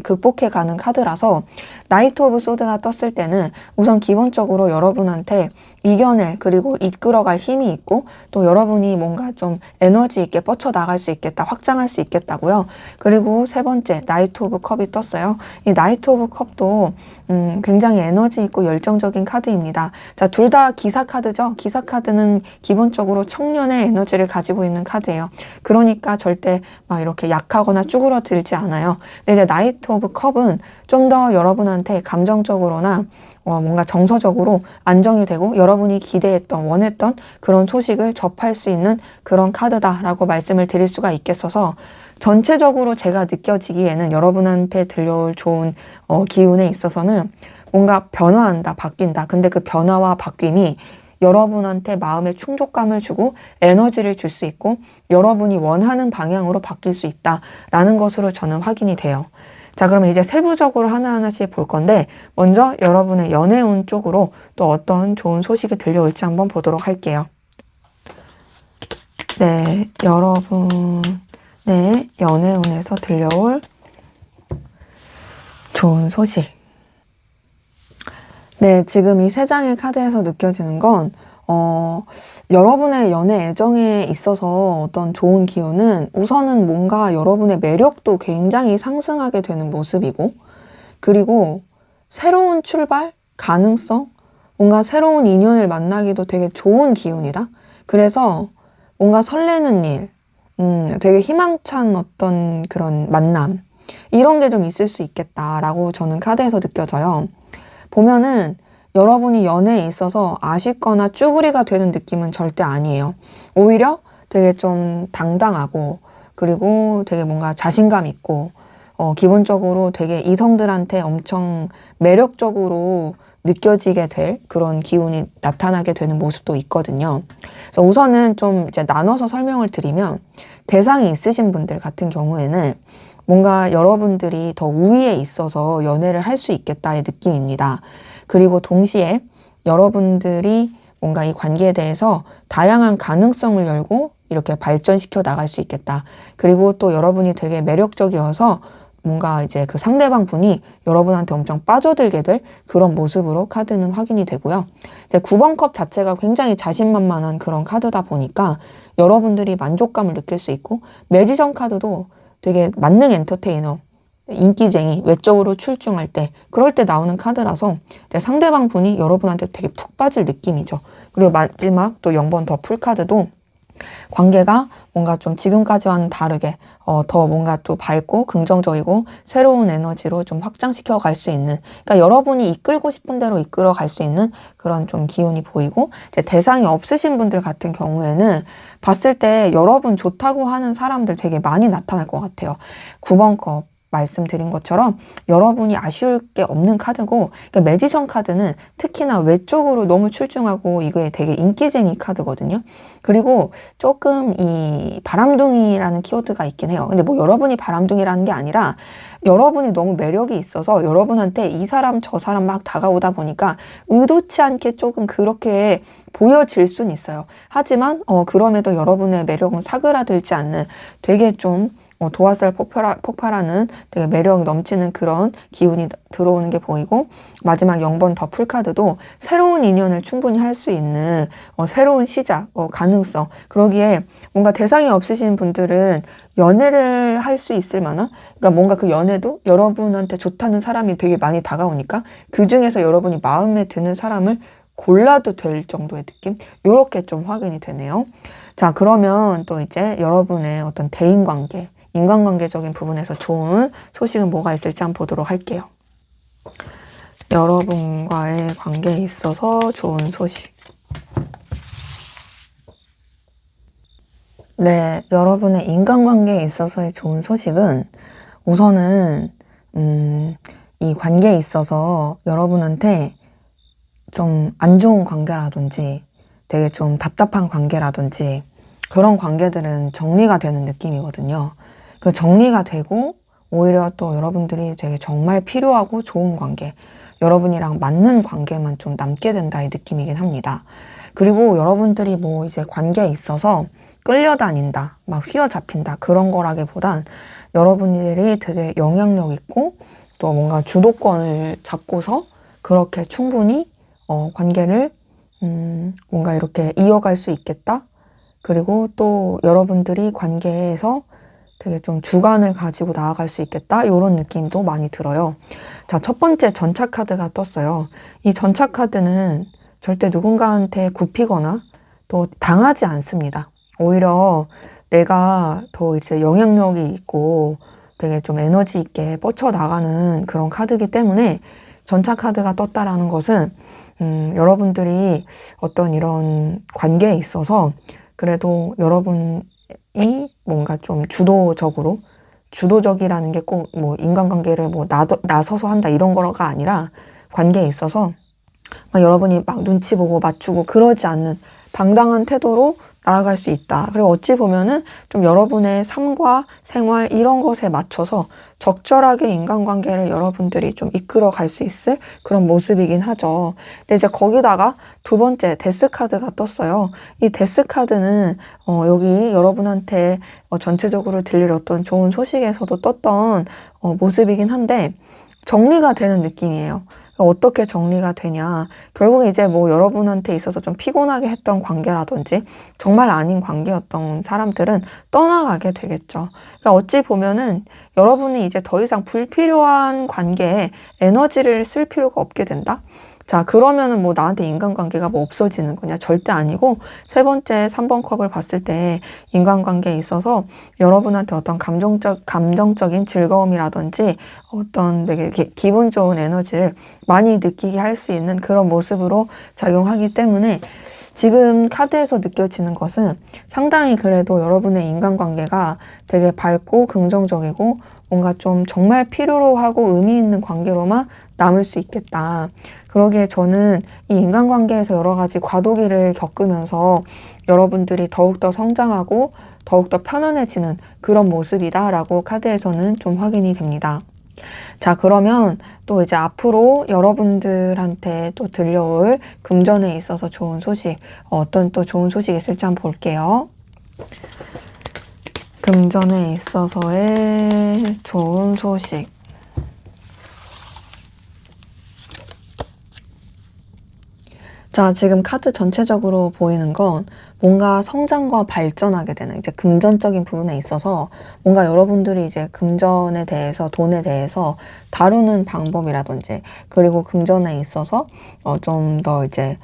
극복해가는 카드라서 나이트 오브 소드가 떴을 때는 우선 기본적으로 여러분한테 이겨낼 그리고 이끌어갈 힘이 있고 또 여러분이 뭔가 좀 에너지 있게 뻗쳐나갈 수 있겠다 확장할 수 있겠다고요. 그리고 세 번째 나이트 오브 컵이 떴어요. 이 나이트 오브 컵도 굉장히 에너지 있고 열정적인 카드입니다. 자, 둘 다 기사 카드죠. 기사 카드는 기본적으로 청년의 에너지를 가지고 있는 카드예요. 그러니까 절대 막 이렇게 약하거나 쭈그러들지 않아요. 근데 이제 나이트 오브 컵은 좀 더 여러분한테 감정적으로나 뭔가 정서적으로 안정이 되고 여러분이 기대했던 원했던 그런 소식을 접할 수 있는 그런 카드다라고 말씀을 드릴 수가 있겠어서 전체적으로 제가 느껴지기에는 여러분한테 들려올 좋은 기운에 있어서는 뭔가 변화한다, 바뀐다. 근데 그 변화와 바뀜이 여러분한테 마음의 충족감을 주고 에너지를 줄 수 있고 여러분이 원하는 방향으로 바뀔 수 있다라는 것으로 저는 확인이 돼요. 자, 그러면 이제 세부적으로 하나하나씩 볼 건데, 먼저 여러분의 연애운 쪽으로 또 어떤 좋은 소식이 들려올지 한번 보도록 할게요. 네, 여러분의 연애운에서 들려올 좋은 소식. 네, 지금 이 세 장의 카드에서 느껴지는 건 여러분의 연애 애정에 있어서 어떤 좋은 기운은 우선은 뭔가 여러분의 매력도 굉장히 상승하게 되는 모습이고, 그리고 새로운 출발, 가능성, 뭔가 새로운 인연을 만나기도 되게 좋은 기운이다. 그래서 뭔가 설레는 일, 되게 희망찬 어떤 그런 만남, 이런 게 좀 있을 수 있겠다라고 저는 카드에서 느껴져요. 보면은 여러분이 연애에 있어서 아쉽거나 쭈구리가 되는 느낌은 절대 아니에요. 오히려 되게 좀 당당하고, 그리고 되게 뭔가 자신감 있고, 기본적으로 되게 이성들한테 엄청 매력적으로 느껴지게 될 그런 기운이 나타나게 되는 모습도 있거든요. 그래서 우선은 좀 이제 나눠서 설명을 드리면, 대상이 있으신 분들 같은 경우에는 뭔가 여러분들이 더 우위에 있어서 연애를 할 수 있겠다의 느낌입니다. 그리고 동시에 여러분들이 뭔가 이 관계에 대해서 다양한 가능성을 열고 이렇게 발전시켜 나갈 수 있겠다. 그리고 또 여러분이 되게 매력적이어서 뭔가 이제 그 상대방 분이 여러분한테 엄청 빠져들게 될 그런 모습으로 카드는 확인이 되고요. 이제 9번 컵 자체가 굉장히 자신만만한 그런 카드다 보니까 여러분들이 만족감을 느낄 수 있고, 매지션 카드도 되게 만능 엔터테이너, 인기쟁이, 외적으로 출중할 때, 그럴 때 나오는 카드라서 상대방 분이 여러분한테 되게 푹 빠질 느낌이죠. 그리고 마지막 또 0번 더 풀 카드도 관계가 뭔가 좀 지금까지와는 다르게 더 뭔가 또 밝고 긍정적이고 새로운 에너지로 좀 확장시켜 갈 수 있는, 그러니까 여러분이 이끌고 싶은 대로 이끌어 갈 수 있는 그런 좀 기운이 보이고, 이제 대상이 없으신 분들 같은 경우에는 봤을 때 여러분 좋다고 하는 사람들 되게 많이 나타날 것 같아요. 9번 컵 말씀드린 것처럼 여러분이 아쉬울 게 없는 카드고, 그러니까 매지션 카드는 특히나 외적으로 너무 출중하고 이게 되게 인기쟁이 카드거든요. 그리고 조금 이 바람둥이라는 키워드가 있긴 해요. 근데 뭐 여러분이 바람둥이라는 게 아니라 여러분이 너무 매력이 있어서 여러분한테 이 사람 저 사람 막 다가오다 보니까 의도치 않게 조금 그렇게 보여질 수는 있어요. 하지만 그럼에도 여러분의 매력은 사그라들지 않는 되게 좀 도화살 폭발하는 되게 매력 넘치는 그런 기운이 들어오는 게 보이고, 마지막 0번 더 풀카드도 새로운 인연을 충분히 할 수 있는 새로운 시작, 가능성, 그러기에 뭔가 대상이 없으신 분들은 연애를 할 수 있을 만한, 그러니까 뭔가 그 연애도 여러분한테 좋다는 사람이 되게 많이 다가오니까 그 중에서 여러분이 마음에 드는 사람을 골라도 될 정도의 느낌? 요렇게 좀 확인이 되네요. 자, 그러면 또 이제 여러분의 어떤 대인관계, 인간관계적인 부분에서 좋은 소식은 뭐가 있을지 한번 보도록 할게요. 여러분과의 관계에 있어서 좋은 소식. 네, 여러분의 인간관계에 있어서의 좋은 소식은 우선은 이 관계에 있어서 여러분한테 좀 안 좋은 관계라든지 되게 좀 답답한 관계라든지 그런 관계들은 정리가 되는 느낌이거든요. 그 정리가 되고 오히려 또 여러분들이 되게 정말 필요하고 좋은 관계, 여러분이랑 맞는 관계만 좀 남게 된다의 느낌이긴 합니다. 그리고 여러분들이 뭐 이제 관계에 있어서 끌려다닌다, 막 휘어잡힌다 그런 거라기보단 여러분들이 되게 영향력 있고 또 뭔가 주도권을 잡고서 그렇게 충분히 관계를 뭔가 이렇게 이어갈 수 있겠다. 그리고 또 여러분들이 관계에서 되게 좀 주관을 가지고 나아갈 수 있겠다. 이런 느낌도 많이 들어요. 자, 첫 번째 전차 카드가 떴어요. 이 전차 카드는 절대 누군가한테 굽히거나 또 당하지 않습니다. 오히려 내가 더 이제 영향력이 있고 되게 좀 에너지 있게 뻗쳐나가는 그런 카드이기 때문에 전차 카드가 떴다라는 것은 여러분들이 어떤 이런 관계에 있어서 그래도 여러분이 뭔가 좀 주도적이라는 게 꼭 뭐 인간관계를 뭐 나서서 한다 이런 거가 아니라 관계에 있어서 막 여러분이 막 눈치 보고 맞추고 그러지 않는 당당한 태도로 나아갈 수 있다. 그리고 어찌 보면은 좀 여러분의 삶과 생활 이런 것에 맞춰서 적절하게 인간관계를 여러분들이 좀 이끌어 갈 수 있을 그런 모습이긴 하죠. 근데 이제 거기다가 두 번째 데스카드가 떴어요. 이 데스카드는 여기 여러분한테 전체적으로 들릴 어떤 좋은 소식에서도 떴던 모습이긴 한데 정리가 되는 느낌이에요. 어떻게 정리가 되냐. 결국 이제 뭐 여러분한테 있어서 좀 피곤하게 했던 관계라든지 정말 아닌 관계였던 사람들은 떠나가게 되겠죠. 그러니까 어찌 보면은 여러분이 이제 더 이상 불필요한 관계에 에너지를 쓸 필요가 없게 된다? 자, 그러면은 뭐 나한테 인간관계가 뭐 없어지는 거냐? 절대 아니고, 세 번째 3번 컵을 봤을 때 인간관계에 있어서 여러분한테 어떤 감정적인 즐거움이라든지 어떤 되게 기분 좋은 에너지를 많이 느끼게 할 수 있는 그런 모습으로 작용하기 때문에 지금 카드에서 느껴지는 것은 상당히 그래도 여러분의 인간관계가 되게 밝고 긍정적이고 뭔가 좀 정말 필요로 하고 의미 있는 관계로만 남을 수 있겠다. 그러기에 저는 이 인간관계에서 여러 가지 과도기를 겪으면서 여러분들이 더욱더 성장하고 더욱더 편안해지는 그런 모습이다라고 카드에서는 좀 확인이 됩니다. 자, 그러면 또 이제 앞으로 여러분들한테 또 들려올 금전에 있어서 좋은 소식, 어떤 또 좋은 소식이 있을지 한번 볼게요. 금전에 있어서의 좋은 소식. 자, 지금 카드 전체적으로 보이는 건 뭔가 성장과 발전하게 되는 이제 금전적인 부분에 있어서 뭔가 여러분들이 이제 금전에 대해서 돈에 대해서 다루는 방법이라든지 그리고 금전에 있어서 좀 더 이제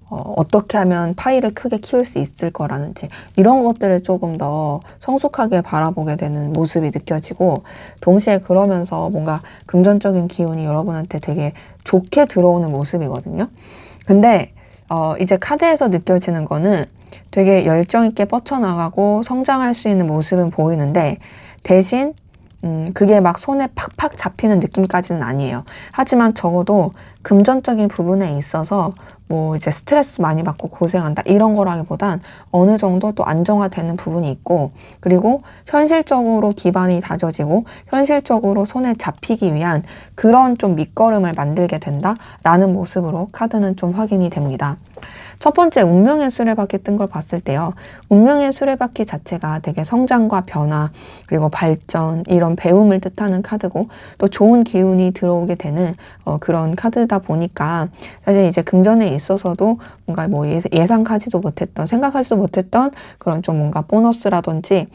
어떻게 하면 파이를 크게 키울 수 있을 거라는지 이런 것들을 조금 더 성숙하게 바라보게 되는 모습이 느껴지고 동시에 그러면서 뭔가 금전적인 기운이 여러분한테 되게 좋게 들어오는 모습이거든요. 근데 이제 카드에서 느껴지는 거는 되게 열정 있게 뻗쳐나가고 성장할 수 있는 모습은 보이는데 대신 그게 막 손에 팍팍 잡히는 느낌까지는 아니에요. 하지만 적어도 금전적인 부분에 있어서 뭐 이제 스트레스 많이 받고 고생한다 이런 거라기보단 어느 정도 또 안정화되는 부분이 있고 그리고 현실적으로 기반이 다져지고 현실적으로 손에 잡히기 위한 그런 좀 밑거름을 만들게 된다라는 모습으로 카드는 좀 확인이 됩니다. 첫 번째 운명의 수레바퀴 뜬 걸 봤을 때요. 운명의 수레바퀴 자체가 되게 성장과 변화 그리고 발전 이런 배움을 뜻하는 카드고 또 좋은 기운이 들어오게 되는 그런 카드다 보니까 사실 이제 금전에 있어서도 뭔가 뭐 예상하지도 못했던 생각하지도 못했던 그런 좀 뭔가 보너스라든지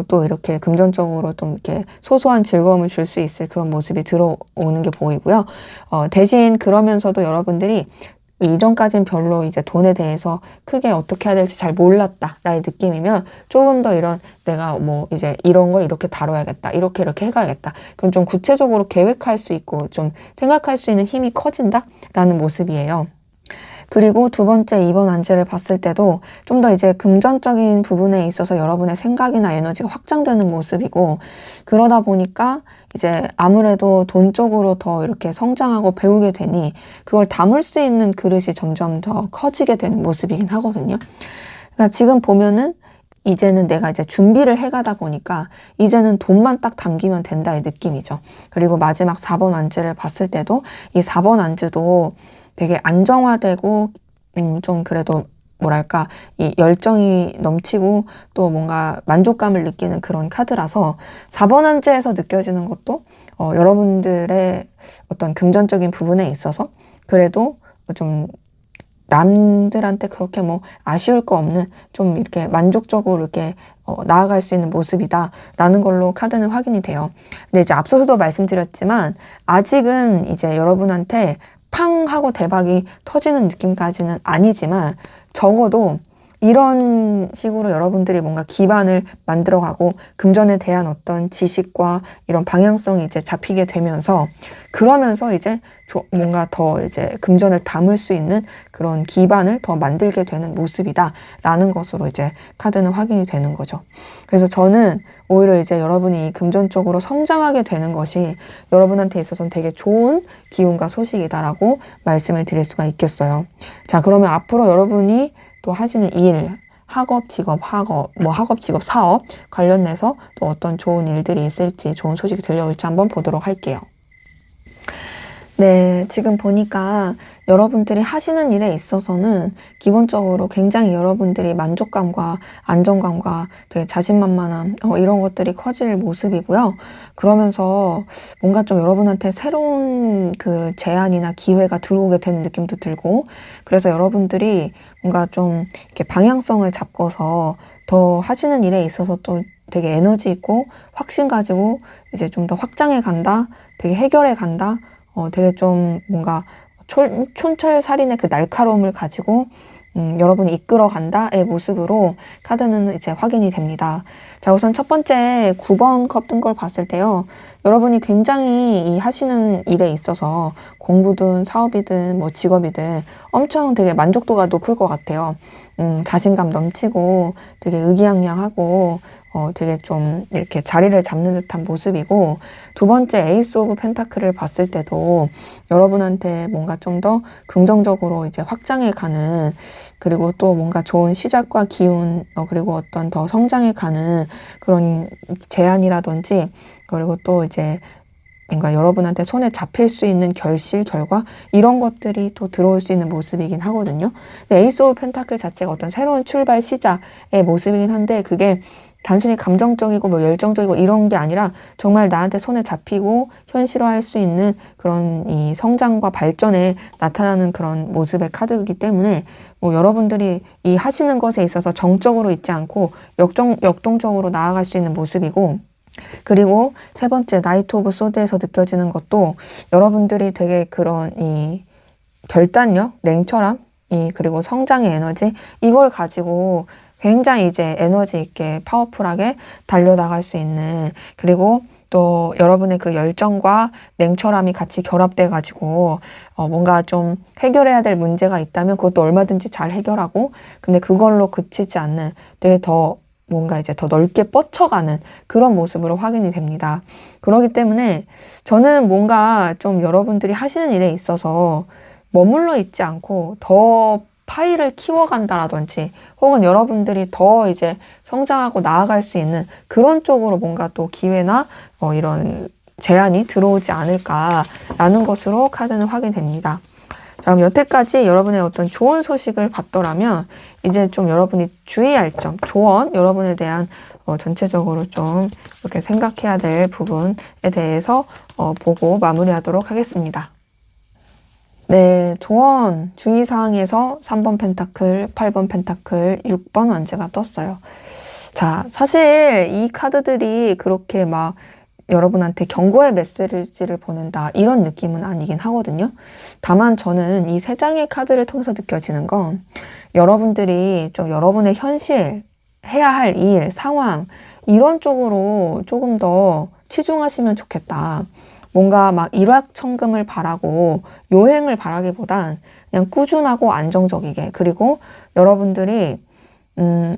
또 이렇게 금전적으로 좀 이렇게 소소한 즐거움을 줄 수 있을 그런 모습이 들어오는 게 보이고요. 대신 그러면서도 여러분들이 이전까진 별로 이제 돈에 대해서 크게 어떻게 해야 될지 잘 몰랐다라는 느낌이면 조금 더 이런 내가 뭐 이제 이런 걸 이렇게 다뤄야겠다 이렇게 해가야겠다 그럼 좀 구체적으로 계획할 수 있고 좀 생각할 수 있는 힘이 커진다라는 모습이에요. 그리고 두 번째 2번 안지를 봤을 때도 좀 더 이제 금전적인 부분에 있어서 여러분의 생각이나 에너지가 확장되는 모습이고 그러다 보니까 이제 아무래도 돈 쪽으로 더 이렇게 성장하고 배우게 되니 그걸 담을 수 있는 그릇이 점점 더 커지게 되는 모습이긴 하거든요. 그러니까 지금 보면은 이제는 내가 이제 준비를 해가다 보니까 이제는 돈만 딱 담기면 된다의 느낌이죠. 그리고 마지막 4번 안지를 봤을 때도 이 4번 안지도 되게 안정화되고 좀 그래도 뭐랄까 이 열정이 넘치고 또 뭔가 만족감을 느끼는 그런 카드라서 4번 안지에서 느껴지는 것도 여러분들의 어떤 금전적인 부분에 있어서 그래도 좀 남들한테 그렇게 뭐 아쉬울 거 없는 좀 이렇게 만족적으로 이렇게 나아갈 수 있는 모습이다라는 걸로 카드는 확인이 돼요. 근데 이제 앞서서도 말씀드렸지만 아직은 이제 여러분한테 팡 하고 대박이 터지는 느낌까지는 아니지만 적어도 이런 식으로 여러분들이 뭔가 기반을 만들어가고 금전에 대한 어떤 지식과 이런 방향성이 이제 잡히게 되면서 그러면서 이제 뭔가 더 이제 금전을 담을 수 있는 그런 기반을 더 만들게 되는 모습이다라는 것으로 이제 카드는 확인이 되는 거죠. 그래서 저는 오히려 이제 여러분이 금전적으로 성장하게 되는 것이 여러분한테 있어서는 되게 좋은 기운과 소식이다라고 말씀을 드릴 수가 있겠어요. 자, 그러면 앞으로 여러분이 또 하시는 일, 학업, 직업, 학업, 직업, 사업 관련해서 또 어떤 좋은 일들이 있을지, 좋은 소식이 들려올지 한번 보도록 할게요. 네, 지금 보니까 여러분들이 하시는 일에 있어서는 기본적으로 굉장히 여러분들이 만족감과 안정감과 되게 자신만만함, 이런 것들이 커질 모습이고요. 그러면서 뭔가 좀 여러분한테 새로운 그 제안이나 기회가 들어오게 되는 느낌도 들고, 그래서 여러분들이 뭔가 좀 이렇게 방향성을 잡고서 더 하시는 일에 있어서 또 되게 에너지 있고 확신 가지고 이제 좀 더 확장해 간다, 되게 해결해 간다, 되게 좀 뭔가 촌철살인의 그 날카로움을 가지고 여러분이 이끌어 간다의 모습으로 카드는 이제 확인이 됩니다. 자, 우선 첫 번째 9번 컵 뜬 걸 봤을 때요. 여러분이 굉장히 이 하시는 일에 있어서 공부든 사업이든 뭐 직업이든 엄청 되게 만족도가 높을 것 같아요. 자신감 넘치고 되게 의기양양하고 되게 좀 이렇게 자리를 잡는 듯한 모습이고, 두 번째 에이스 오브 펜타클을 봤을 때도 여러분한테 뭔가 좀 더 긍정적으로 이제 확장해 가는, 그리고 또 뭔가 좋은 시작과 기운, 그리고 어떤 더 성장해 가는 그런 제안이라든지, 그리고 또 이제 뭔가 여러분한테 손에 잡힐 수 있는 결실, 결과 이런 것들이 또 들어올 수 있는 모습이긴 하거든요. 에이스 오브 펜타클 자체가 어떤 새로운 출발 시작의 모습이긴 한데, 그게 단순히 감정적이고 뭐 열정적이고 이런 게 아니라 정말 나한테 손에 잡히고 현실화할 수 있는 그런 이 성장과 발전에 나타나는 그런 모습의 카드이기 때문에, 뭐 여러분들이 이 하시는 것에 있어서 정적으로 있지 않고 역동적으로 나아갈 수 있는 모습이고, 그리고 세 번째 나이트 오브 소드에서 느껴지는 것도 여러분들이 되게 그런 이 결단력, 냉철함, 그리고 성장의 에너지, 이걸 가지고 굉장히 이제 에너지 있게 파워풀하게 달려나갈 수 있는, 그리고 또 여러분의 그 열정과 냉철함이 같이 결합돼 가지고 뭔가 좀 해결해야 될 문제가 있다면 그것도 얼마든지 잘 해결하고, 근데 그걸로 그치지 않는 되게 더 뭔가 이제 더 넓게 뻗쳐가는 그런 모습으로 확인이 됩니다. 그렇기 때문에 저는 뭔가 좀 여러분들이 하시는 일에 있어서 머물러 있지 않고 더 파일을 키워간다라든지, 혹은 여러분들이 더 이제 성장하고 나아갈 수 있는 그런 쪽으로 뭔가 또 기회나 이런 제안이 들어오지 않을까라는 것으로 카드는 확인됩니다. 자, 그럼 여태까지 여러분의 어떤 좋은 소식을 봤더라면 이제 좀 여러분이 주의할 점, 조언, 여러분에 대한 전체적으로 좀 이렇게 생각해야 될 부분에 대해서 보고 마무리하도록 하겠습니다. 네, 조언, 주의사항에서 3번 펜타클, 8번 펜타클, 6번 완제가 떴어요. 자, 사실 이 카드들이 그렇게 막 여러분한테 경고의 메시지를 보낸다, 이런 느낌은 아니긴 하거든요. 다만 저는 이 세 장의 카드를 통해서 느껴지는 건 여러분들이 좀 여러분의 현실, 해야 할 일, 상황, 이런 쪽으로 조금 더 치중하시면 좋겠다. 뭔가 막 일확천금을 바라고 요행을 바라기보단 그냥 꾸준하고 안정적이게, 그리고 여러분들이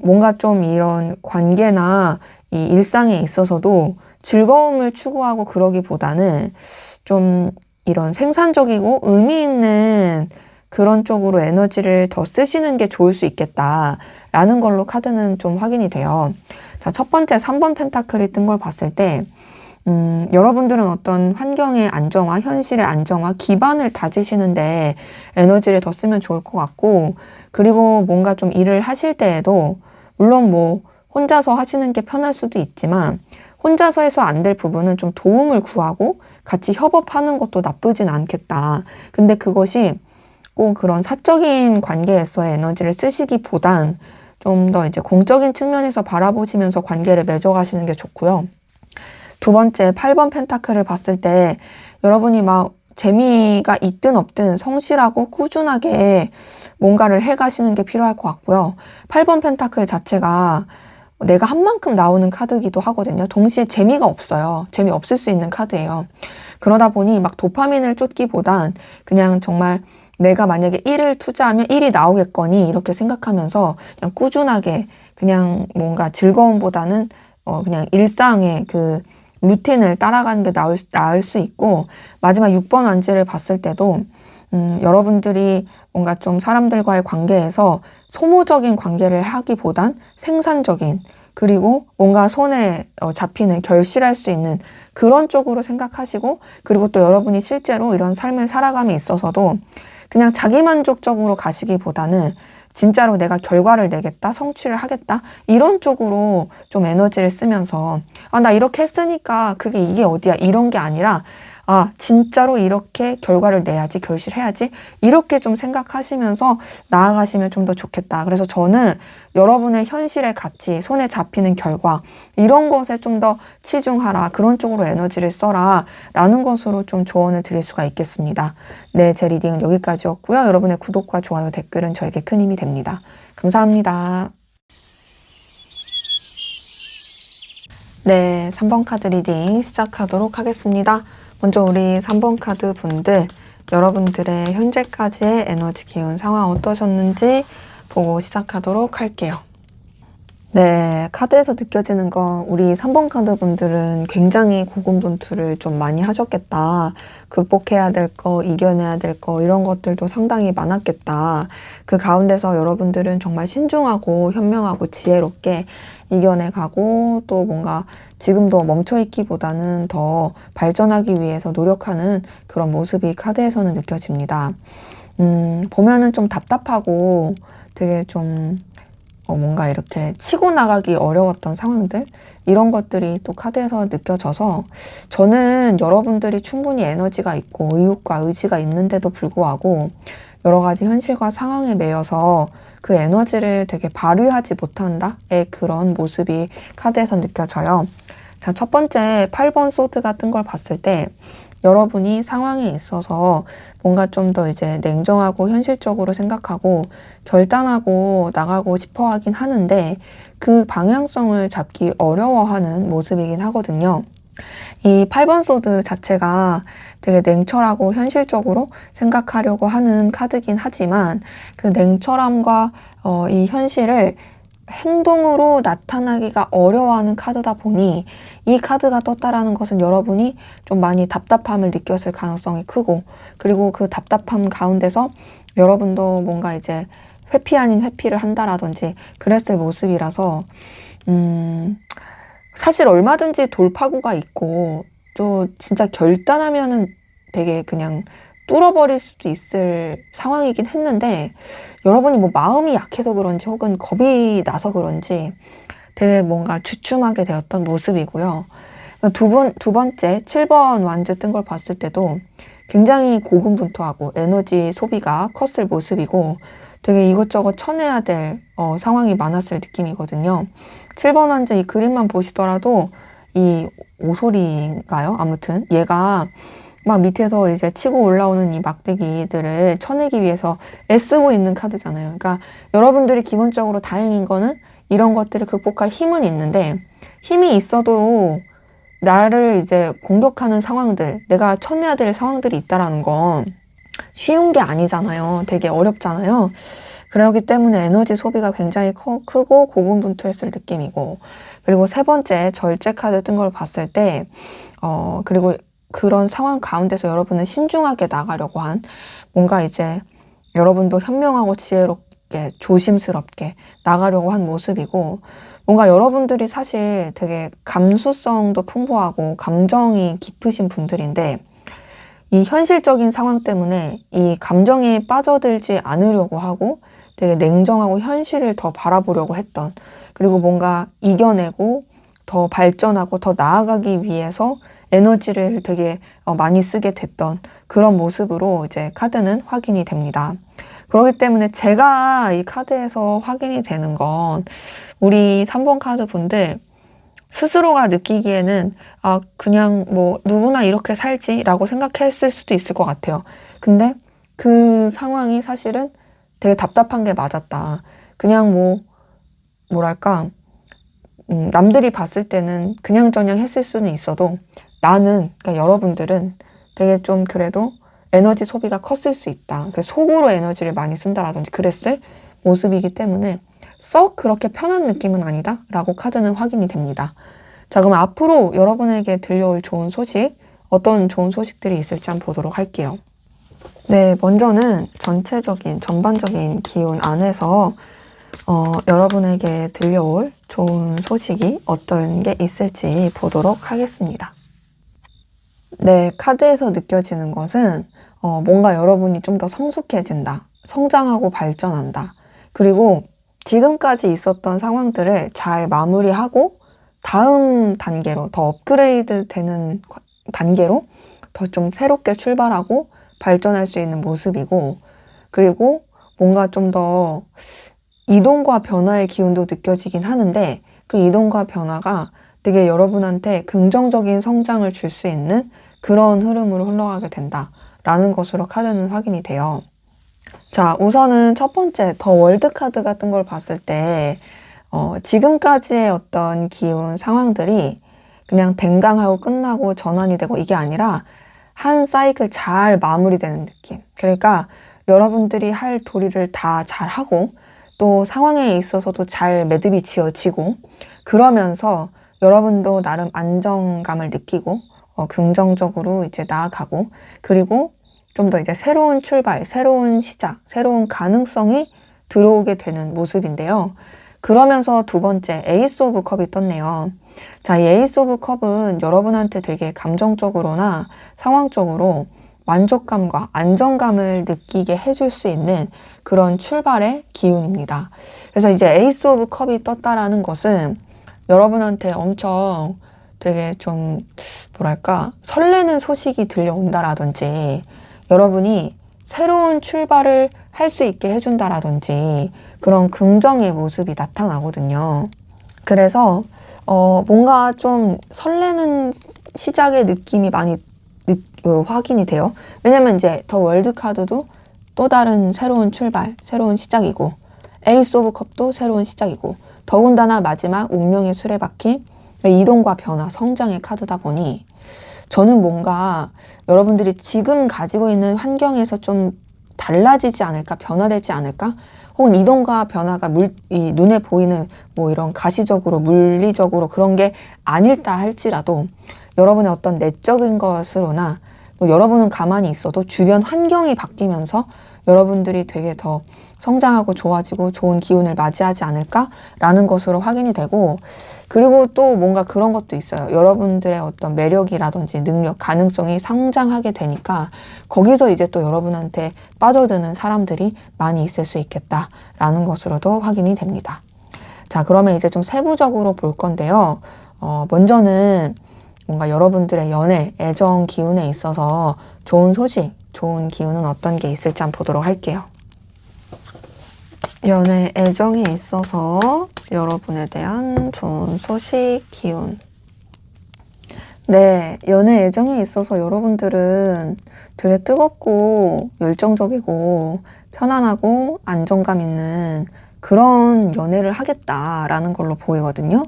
뭔가 좀 이런 관계나 이 일상에 있어서도 즐거움을 추구하고 그러기보다는 좀 이런 생산적이고 의미 있는 그런 쪽으로 에너지를 더 쓰시는 게 좋을 수 있겠다라는 걸로 카드는 좀 확인이 돼요. 자, 첫 번째 3번 펜타클이 뜬 걸 봤을 때 여러분들은 어떤 환경의 안정화, 현실의 안정화, 기반을 다지시는데 에너지를 더 쓰면 좋을 것 같고, 그리고 뭔가 좀 일을 하실 때에도 물론 뭐 혼자서 하시는 게 편할 수도 있지만 혼자서 해서 안 될 부분은 좀 도움을 구하고 같이 협업하는 것도 나쁘진 않겠다. 근데 그것이 꼭 그런 사적인 관계에서의 에너지를 쓰시기보단 좀 더 이제 공적인 측면에서 바라보시면서 관계를 맺어가시는 게 좋고요. 두 번째 8번 펜타클을 봤을 때 여러분이 막 재미가 있든 없든 성실하고 꾸준하게 뭔가를 해가시는 게 필요할 것 같고요. 8번 펜타클 자체가 내가 한 만큼 나오는 카드이기도 하거든요. 동시에 재미가 없어요. 재미없을 수 있는 카드예요. 그러다 보니 막 도파민을 쫓기보단 그냥 정말 내가 만약에 1을 투자하면 1이 나오겠거니 이렇게 생각하면서 그냥 꾸준하게 그냥 뭔가 즐거움보다는 그냥 일상의 그 루틴을 따라가는 게 나을 수 있고, 마지막 6번 완제를 봤을 때도 여러분들이 뭔가 좀 사람들과의 관계에서 소모적인 관계를 하기보단 생산적인, 그리고 뭔가 손에 잡히는, 결실할 수 있는 그런 쪽으로 생각하시고, 그리고 또 여러분이 실제로 이런 삶을 살아감에 있어서도 그냥 자기만족적으로 가시기보다는 진짜로 내가 결과를 내겠다, 성취를 하겠다, 이런 쪽으로 좀 에너지를 쓰면서, 아, 나 이렇게 했으니까 이게 어디야, 이런 게 아니라, 아, 진짜로 이렇게 결과를 내야지, 결실해야지, 이렇게 좀 생각하시면서 나아가시면 좀 더 좋겠다. 그래서 저는 여러분의 현실의 가치, 손에 잡히는 결과, 이런 것에 좀 더 치중하라, 그런 쪽으로 에너지를 써라, 라는 것으로 좀 조언을 드릴 수가 있겠습니다. 네, 제 리딩은 여기까지였고요. 여러분의 구독과 좋아요, 댓글은 저에게 큰 힘이 됩니다. 감사합니다. 네, 3번 카드 리딩 시작하도록 하겠습니다. 먼저 우리 3번 카드 분들, 여러분들의 현재까지의 에너지 기운 상황 어떠셨는지 보고 시작하도록 할게요. 네, 카드에서 느껴지는 건 우리 3번 카드 분들은 굉장히 고군분투를 좀 많이 하셨겠다. 극복해야 될 거, 이겨내야 될 거, 이런 것들도 상당히 많았겠다. 그 가운데서 여러분들은 정말 신중하고 현명하고 지혜롭게 이겨내가고, 또 뭔가 지금도 멈춰있기보다는 더 발전하기 위해서 노력하는 그런 모습이 카드에서는 느껴집니다. 보면은 좀 답답하고 되게 좀 뭔가 이렇게 치고 나가기 어려웠던 상황들, 이런 것들이 또 카드에서 느껴져서, 저는 여러분들이 충분히 에너지가 있고 의욕과 의지가 있는데도 불구하고 여러 가지 현실과 상황에 매여서 그 에너지를 되게 발휘하지 못한다의 그런 모습이 카드에서 느껴져요. 자, 첫 번째 8번 소드가 뜬 걸 봤을 때, 여러분이 상황에 있어서 뭔가 좀 더 이제 냉정하고 현실적으로 생각하고 결단하고 나가고 싶어 하긴 하는데, 그 방향성을 잡기 어려워하는 모습이긴 하거든요. 이 8번 소드 자체가 되게 냉철하고 현실적으로 생각하려고 하는 카드긴 하지만, 그 냉철함과 이 현실을 행동으로 나타나기가 어려워하는 카드다 보니, 이 카드가 떴다라는 것은 여러분이 좀 많이 답답함을 느꼈을 가능성이 크고, 그리고 그 답답함 가운데서 여러분도 뭔가 이제 회피 아닌 회피를 한다라든지 그랬을 모습이라서, 사실 얼마든지 돌파구가 있고 또 진짜 결단하면은 되게 그냥 뚫어버릴 수도 있을 상황이긴 했는데, 여러분이 뭐 마음이 약해서 그런지 혹은 겁이 나서 그런지 되게 뭔가 주춤하게 되었던 모습이고요. 두 번째 7번 완즈 뜬 걸 봤을 때도 굉장히 고군분투하고 에너지 소비가 컸을 모습이고, 되게 이것저것 쳐내야 될 상황이 많았을 느낌이거든요. 7번 완즈 이 그림만 보시더라도 이 오소리인가요? 아무튼 얘가 막 밑에서 이제 치고 올라오는 이 막대기들을 쳐내기 위해서 애쓰고 있는 카드잖아요. 그러니까 여러분들이 기본적으로 다행인 거는 이런 것들을 극복할 힘은 있는데, 힘이 있어도 나를 이제 공격하는 상황들, 내가 쳐내야 될 상황들이 있다라는 건 쉬운 게 아니잖아요. 되게 어렵잖아요. 그러기 때문에 에너지 소비가 굉장히 크고 고군분투했을 느낌이고, 그리고 세 번째 절제 카드 뜬 걸 봤을 때 그리고 그런 상황 가운데서 여러분은 신중하게 나가려고 한, 뭔가 이제 여러분도 현명하고 지혜롭게 조심스럽게 나가려고 한 모습이고, 뭔가 여러분들이 사실 되게 감수성도 풍부하고 감정이 깊으신 분들인데, 이 현실적인 상황 때문에 이 감정에 빠져들지 않으려고 하고 되게 냉정하고 현실을 더 바라보려고 했던, 그리고 뭔가 이겨내고 더 발전하고 더 나아가기 위해서 에너지를 되게 많이 쓰게 됐던 그런 모습으로 이제 카드는 확인이 됩니다. 그렇기 때문에 제가 이 카드에서 확인이 되는 건, 우리 3번 카드 분들 스스로가 느끼기에는 그냥 뭐 누구나 이렇게 살지라고 생각했을 수도 있을 것 같아요. 근데 그 상황이 사실은 되게 답답한 게 맞았다. 그냥 뭐랄까, 남들이 봤을 때는 그냥저냥 했을 수는 있어도, 그러니까 여러분들은 되게 좀 그래도 에너지 소비가 컸을 수 있다. 속으로 에너지를 많이 쓴다라든지 그랬을 모습이기 때문에 썩 그렇게 편한 느낌은 아니다 라고 카드는 확인이 됩니다. 자, 그럼 앞으로 여러분에게 들려올 좋은 소식, 어떤 좋은 소식들이 있을지 한번 보도록 할게요. 네, 먼저는 전반적인 기운 안에서 여러분에게 들려올 좋은 소식이 어떤 게 있을지 보도록 하겠습니다. 네, 카드에서 느껴지는 것은 뭔가 여러분이 좀 더 성숙해진다, 성장하고 발전한다, 그리고 지금까지 있었던 상황들을 잘 마무리하고 다음 단계로 더 업그레이드 되는 단계로 더 좀 새롭게 출발하고 발전할 수 있는 모습이고, 그리고 뭔가 좀 더 이동과 변화의 기운도 느껴지긴 하는데, 그 이동과 변화가 되게 여러분한테 긍정적인 성장을 줄 수 있는 그런 흐름으로 흘러가게 된다라는 것으로 카드는 확인이 돼요. 자, 우선은 첫 번째 더 월드 카드 같은 걸 봤을 때 지금까지의 어떤 기운 상황들이 그냥 댕강하고 끝나고 전환이 되고 이게 아니라 한 사이클 잘 마무리되는 느낌. 그러니까 여러분들이 할 도리를 다 잘하고 또 상황에 있어서도 잘 매듭이 지어지고, 그러면서 여러분도 나름 안정감을 느끼고 긍정적으로 이제 나아가고, 그리고 좀 더 이제 새로운 출발, 새로운 시작, 새로운 가능성이 들어오게 되는 모습인데요. 그러면서 두 번째 에이스 오브 컵이 떴네요. 자, 이 에이스 오브 컵은 여러분한테 되게 감정적으로나 상황적으로 만족감과 안정감을 느끼게 해줄 수 있는 그런 출발의 기운입니다. 그래서 이제 에이스 오브 컵이 떴다라는 것은 여러분한테 엄청 되게 좀 뭐랄까 설레는 소식이 들려온다라든지, 여러분이 새로운 출발을 할 수 있게 해준다라든지 그런 긍정의 모습이 나타나거든요. 그래서 뭔가 좀 설레는 시작의 느낌이 많이 확인이 돼요. 왜냐면 이제 더 월드 카드도 또 다른 새로운 출발, 새로운 시작이고, 에이스 오브 컵도 새로운 시작이고, 더군다나 마지막 운명의 수레바퀴, 이동과 변화, 성장의 카드다 보니 저는 뭔가 여러분들이 지금 가지고 있는 환경에서 좀 달라지지 않을까, 변화되지 않을까, 혹은 이동과 변화가 이 눈에 보이는 뭐 이런 가시적으로 물리적으로 그런 게 아닐다 할지라도 여러분의 어떤 내적인 것으로나 또 여러분은 가만히 있어도 주변 환경이 바뀌면서 여러분들이 되게 더 성장하고 좋아지고 좋은 기운을 맞이하지 않을까라는 것으로 확인이 되고, 그리고 또 뭔가 그런 것도 있어요. 여러분들의 어떤 매력이라든지 능력, 가능성이 성장하게 되니까 거기서 이제 또 여러분한테 빠져드는 사람들이 많이 있을 수 있겠다라는 것으로도 확인이 됩니다. 자, 그러면 이제 좀 세부적으로 볼 건데요. 먼저는 뭔가 여러분들의 연애, 애정 기운에 있어서 좋은 소식, 좋은 기운은 어떤 게 있을지 한번 보도록 할게요. 연애, 애정에 있어서 여러분에 대한 좋은 소식, 기운. 네, 연애, 애정에 있어서 여러분들은 되게 뜨겁고 열정적이고 편안하고 안정감 있는 그런 연애를 하겠다라는 걸로 보이거든요.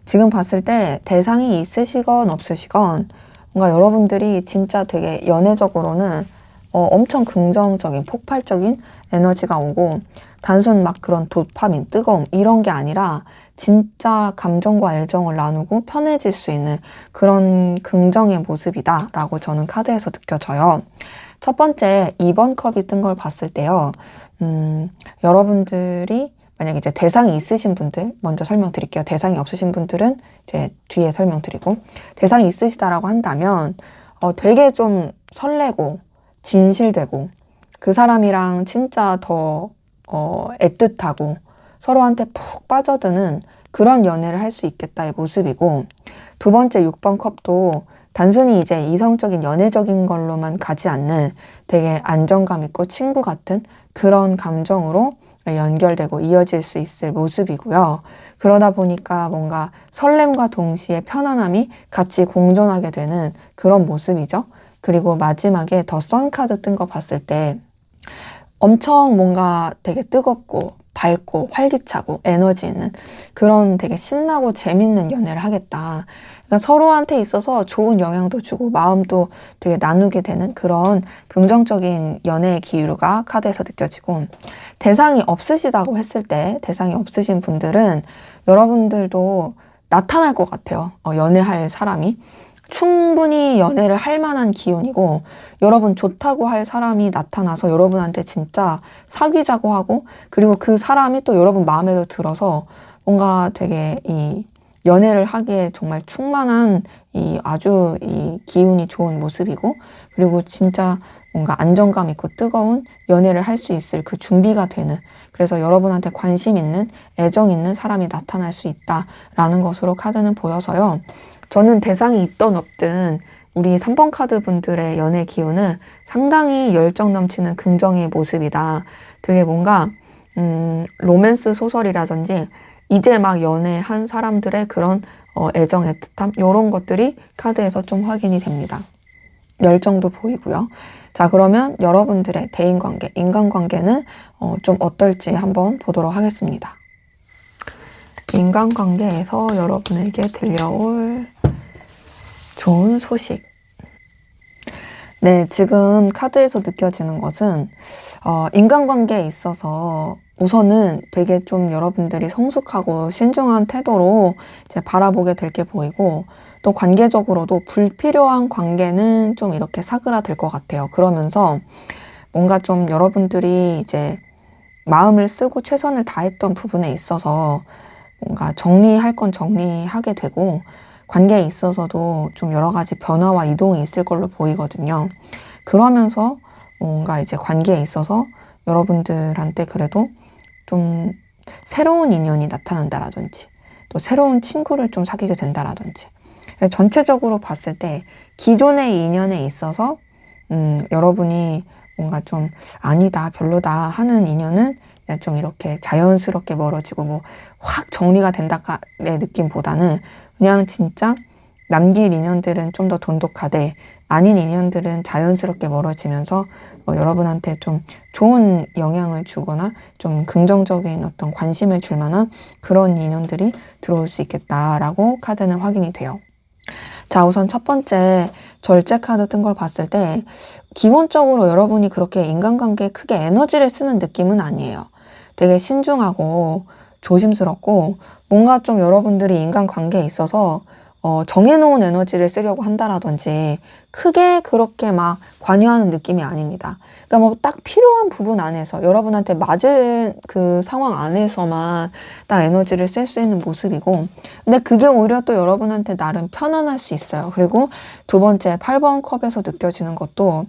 지금 봤을 때 대상이 있으시건 없으시건 뭔가 여러분들이 진짜 되게 연애적으로는 엄청 긍정적인 폭발적인 에너지가 오고, 단순 막 그런 도파민, 뜨거움 이런 게 아니라 진짜 감정과 애정을 나누고 편해질 수 있는 그런 긍정의 모습이다 라고 저는 카드에서 느껴져요. 첫 번째 2번 컵이 뜬 걸 봤을 때요. 여러분들이 만약에 이제 대상이 있으신 분들 먼저 설명드릴게요. 대상이 없으신 분들은 이제 뒤에 설명드리고, 대상이 있으시다라고 한다면 되게 좀 설레고 진실되고 그 사람이랑 진짜 더 애틋하고 서로한테 푹 빠져드는 그런 연애를 할 수 있겠다의 모습이고, 두 번째 6번 컵도 단순히 이제 이성적인 연애적인 걸로만 가지 않는 되게 안정감 있고 친구 같은 그런 감정으로 연결되고 이어질 수 있을 모습이고요. 그러다 보니까 뭔가 설렘과 동시에 편안함이 같이 공존하게 되는 그런 모습이죠. 그리고 마지막에 더 선 카드 뜬 거 봤을 때 엄청 뭔가 되게 뜨겁고 밝고 활기차고 에너지 있는 그런 되게 신나고 재밌는 연애를 하겠다. 그러니까 서로한테 있어서 좋은 영향도 주고 마음도 되게 나누게 되는 그런 긍정적인 연애의 기류가 카드에서 느껴지고, 대상이 없으시다고 했을 때 대상이 없으신 분들은 여러분들도 나타날 것 같아요. 연애할 사람이. 충분히 연애를 할 만한 기운이고, 여러분 좋다고 할 사람이 나타나서 여러분한테 진짜 사귀자고 하고, 그리고 그 사람이 또 여러분 마음에도 들어서 뭔가 되게 이 연애를 하기에 정말 충만한 이 아주 이 기운이 좋은 모습이고, 그리고 진짜 뭔가 안정감 있고 뜨거운 연애를 할 수 있을 그 준비가 되는, 그래서 여러분한테 관심 있는, 애정 있는 사람이 나타날 수 있다라는 것으로 카드는 보여서요. 저는 대상이 있든 없든 우리 3번 카드 분들의 연애 기운은 상당히 열정 넘치는 긍정의 모습이다. 되게 뭔가 로맨스 소설이라든지 이제 막 연애한 사람들의 그런 애정, 애틋함 이런 것들이 카드에서 좀 확인이 됩니다. 열정도 보이고요. 자, 그러면 여러분들의 대인관계, 인간관계는 좀 어떨지 한번 보도록 하겠습니다. 인간관계에서 여러분에게 들려올 좋은 소식. 네, 지금 카드에서 느껴지는 것은 인간관계에 있어서 우선은 되게 좀 여러분들이 성숙하고 신중한 태도로 이제 바라보게 될 게 보이고, 또 관계적으로도 불필요한 관계는 좀 이렇게 사그라들 것 같아요. 그러면서 뭔가 좀 여러분들이 이제 마음을 쓰고 최선을 다했던 부분에 있어서 뭔가 정리할 건 정리하게 되고, 관계에 있어서도 좀 여러 가지 변화와 이동이 있을 걸로 보이거든요. 그러면서 뭔가 이제 관계에 있어서 여러분들한테 그래도 좀 새로운 인연이 나타난다라든지, 또 새로운 친구를 좀 사귀게 된다라든지, 전체적으로 봤을 때 기존의 인연에 있어서 여러분이 뭔가 좀 아니다, 별로다 하는 인연은 그냥 좀 이렇게 자연스럽게 멀어지고 뭐 확 정리가 된다의 느낌보다는 그냥 진짜 남길 인연들은 좀 더 돈독하되 아닌 인연들은 자연스럽게 멀어지면서 여러분한테 좀 좋은 영향을 주거나 좀 긍정적인 어떤 관심을 줄 만한 그런 인연들이 들어올 수 있겠다라고 카드는 확인이 돼요. 자, 우선 첫 번째 절제 카드 뜬 걸 봤을 때 기본적으로 여러분이 그렇게 인간관계에 크게 에너지를 쓰는 느낌은 아니에요. 되게 신중하고 조심스럽고 뭔가 좀 여러분들이 인간관계에 있어서 정해놓은 에너지를 쓰려고 한다라든지 크게 그렇게 막 관여하는 느낌이 아닙니다. 그러니까 뭐 딱 필요한 부분 안에서 여러분한테 맞은 그 상황 안에서만 딱 에너지를 쓸 수 있는 모습이고, 근데 그게 오히려 또 여러분한테 나름 편안할 수 있어요. 그리고 두 번째 8번 컵에서 느껴지는 것도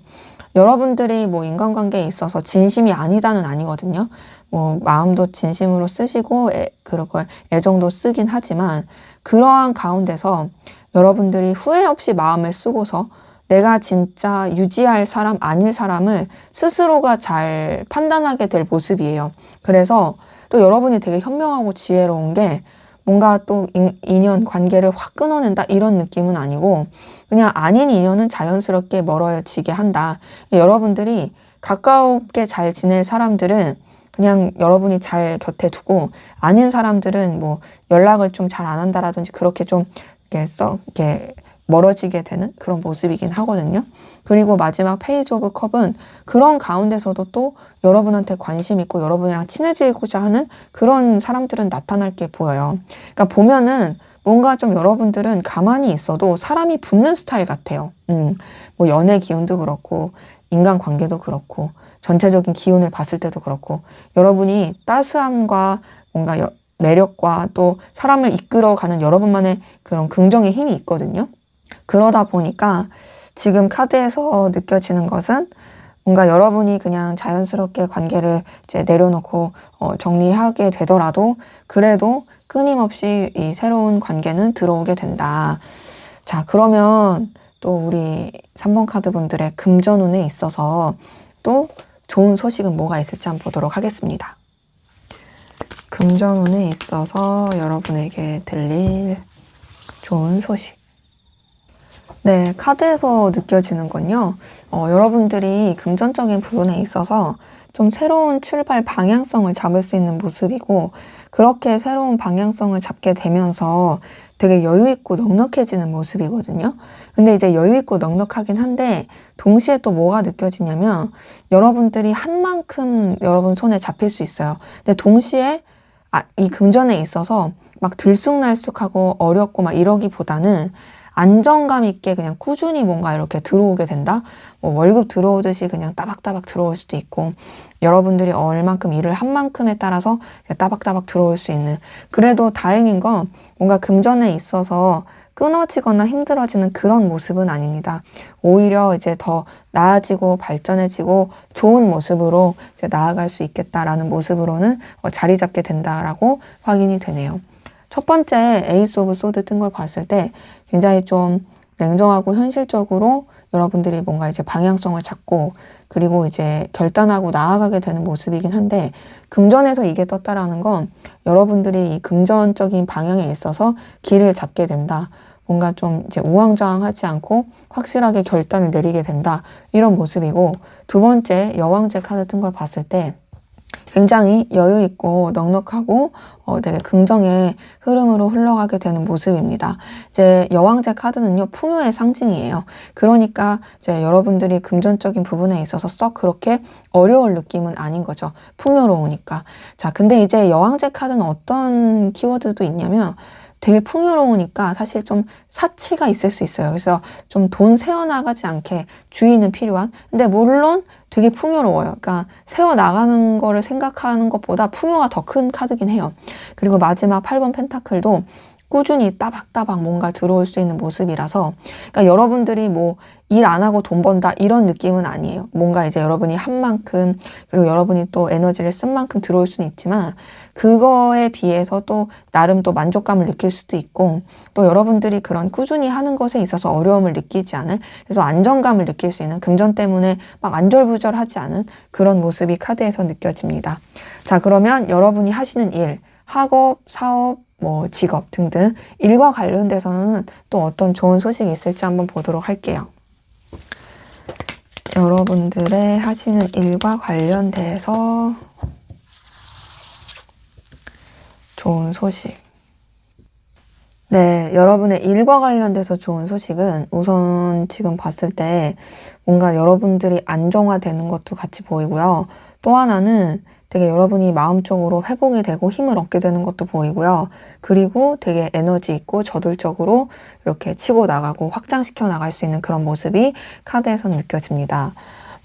여러분들이 뭐 인간관계에 있어서 진심이 아니다는 아니거든요. 뭐 마음도 진심으로 쓰시고 그리고 애정도 쓰긴 하지만 그러한 가운데서 여러분들이 후회 없이 마음을 쓰고서 내가 진짜 유지할 사람 아닐 사람을 스스로가 잘 판단하게 될 모습이에요. 그래서 또 여러분이 되게 현명하고 지혜로운 게 뭔가 또 인연 관계를 확 끊어낸다 이런 느낌은 아니고 그냥 아닌 인연은 자연스럽게 멀어지게 한다. 여러분들이 가깝게 잘 지낼 사람들은 그냥 여러분이 잘 곁에 두고 아닌 사람들은 뭐 연락을 좀 잘 안 한다라든지 그렇게 좀 이렇게 멀어지게 되는 그런 모습이긴 하거든요. 그리고 마지막 페이지 오브 컵은 그런 가운데서도 또 여러분한테 관심 있고 여러분이랑 친해지고자 하는 그런 사람들은 나타날 게 보여요. 그러니까 보면은 뭔가 좀 여러분들은 가만히 있어도 사람이 붙는 스타일 같아요. 뭐 연애 기운도 그렇고 인간관계도 그렇고 전체적인 기운을 봤을 때도 그렇고 여러분이 따스함과 뭔가 매력과 또 사람을 이끌어가는 여러분만의 그런 긍정의 힘이 있거든요. 그러다 보니까 지금 카드에서 느껴지는 것은 뭔가 여러분이 그냥 자연스럽게 관계를 이제 내려놓고 정리하게 되더라도 그래도 끊임없이 이 새로운 관계는 들어오게 된다. 자, 그러면 또 우리 3번 카드 분들의 금전운에 있어서 또 좋은 소식은 뭐가 있을지 한번 보도록 하겠습니다. 금전운에 있어서 여러분에게 들릴 좋은 소식. 네, 카드에서 느껴지는 건요. 여러분들이 금전적인 부분에 있어서 좀 새로운 출발 방향성을 잡을 수 있는 모습이고 그렇게 새로운 방향성을 잡게 되면서 되게 여유 있고 넉넉해지는 모습이거든요. 근데 이제 여유 있고 넉넉하긴 한데 동시에 또 뭐가 느껴지냐면 여러분들이 한 만큼 여러분 손에 잡힐 수 있어요. 근데 동시에 이 금전에 있어서 막 들쑥날쑥하고 어렵고 막 이러기보다는 안정감 있게 그냥 꾸준히 뭔가 이렇게 들어오게 된다. 뭐 월급 들어오듯이 그냥 따박따박 들어올 수도 있고, 여러분들이 얼만큼 일을 한 만큼에 따라서 따박따박 들어올 수 있는, 그래도 다행인 건 뭔가 금전에 있어서 끊어지거나 힘들어지는 그런 모습은 아닙니다. 오히려 이제 더 나아지고 발전해지고 좋은 모습으로 이제 나아갈 수 있겠다라는 모습으로는 자리 잡게 된다라고 확인이 되네요. 첫 번째 에이스 오브 소드 뜬 걸 봤을 때 굉장히 좀 냉정하고 현실적으로 여러분들이 뭔가 이제 방향성을 잡고, 그리고 이제 결단하고 나아가게 되는 모습이긴 한데, 금전에서 이게 떴다라는 건 여러분들이 이 금전적인 방향에 있어서 길을 잡게 된다. 뭔가 좀 이제 우왕좌왕하지 않고 확실하게 결단을 내리게 된다. 이런 모습이고, 두 번째 여왕제 카드 뜬 걸 봤을 때 굉장히 여유 있고 넉넉하고 되게 긍정의 흐름으로 흘러가게 되는 모습입니다. 이제 여왕제 카드는요, 풍요의 상징이에요. 그러니까 이제 여러분들이 금전적인 부분에 있어서 썩 그렇게 어려울 느낌은 아닌 거죠. 풍요로우니까. 자, 근데 이제 여왕제 카드는 어떤 키워드도 있냐면, 되게 풍요로우니까 사실 좀 사치가 있을 수 있어요. 그래서 좀 돈 새어나가지 않게 주의는 필요한. 근데 물론 되게 풍요로워요. 그러니까 새어나가는 거를 생각하는 것보다 풍요가 더 큰 카드긴 해요. 그리고 마지막 8번 펜타클도 꾸준히 따박따박 뭔가 들어올 수 있는 모습이라서, 그러니까 여러분들이 뭐 일 안 하고 돈 번다 이런 느낌은 아니에요. 뭔가 이제 여러분이 한 만큼, 그리고 여러분이 또 에너지를 쓴 만큼 들어올 수는 있지만, 그거에 비해서 또 나름 또 만족감을 느낄 수도 있고, 또 여러분들이 그런 꾸준히 하는 것에 있어서 어려움을 느끼지 않은, 그래서 안정감을 느낄 수 있는, 금전 때문에 막 안절부절하지 않은 그런 모습이 카드에서 느껴집니다. 자, 그러면 여러분이 하시는 일, 학업, 사업, 뭐 직업 등등 일과 관련돼서는 또 어떤 좋은 소식이 있을지 한번 보도록 할게요. 여러분들의 하시는 일과 관련돼서 좋은 소식. 네, 여러분의 일과 관련돼서 좋은 소식은 우선 지금 봤을 때 뭔가 여러분들이 안정화되는 것도 같이 보이고요. 또 하나는 되게 여러분이 마음적으로 회복이 되고 힘을 얻게 되는 것도 보이고요. 그리고 되게 에너지 있고 저돌적으로 이렇게 치고 나가고 확장시켜 나갈 수 있는 그런 모습이 카드에서 느껴집니다.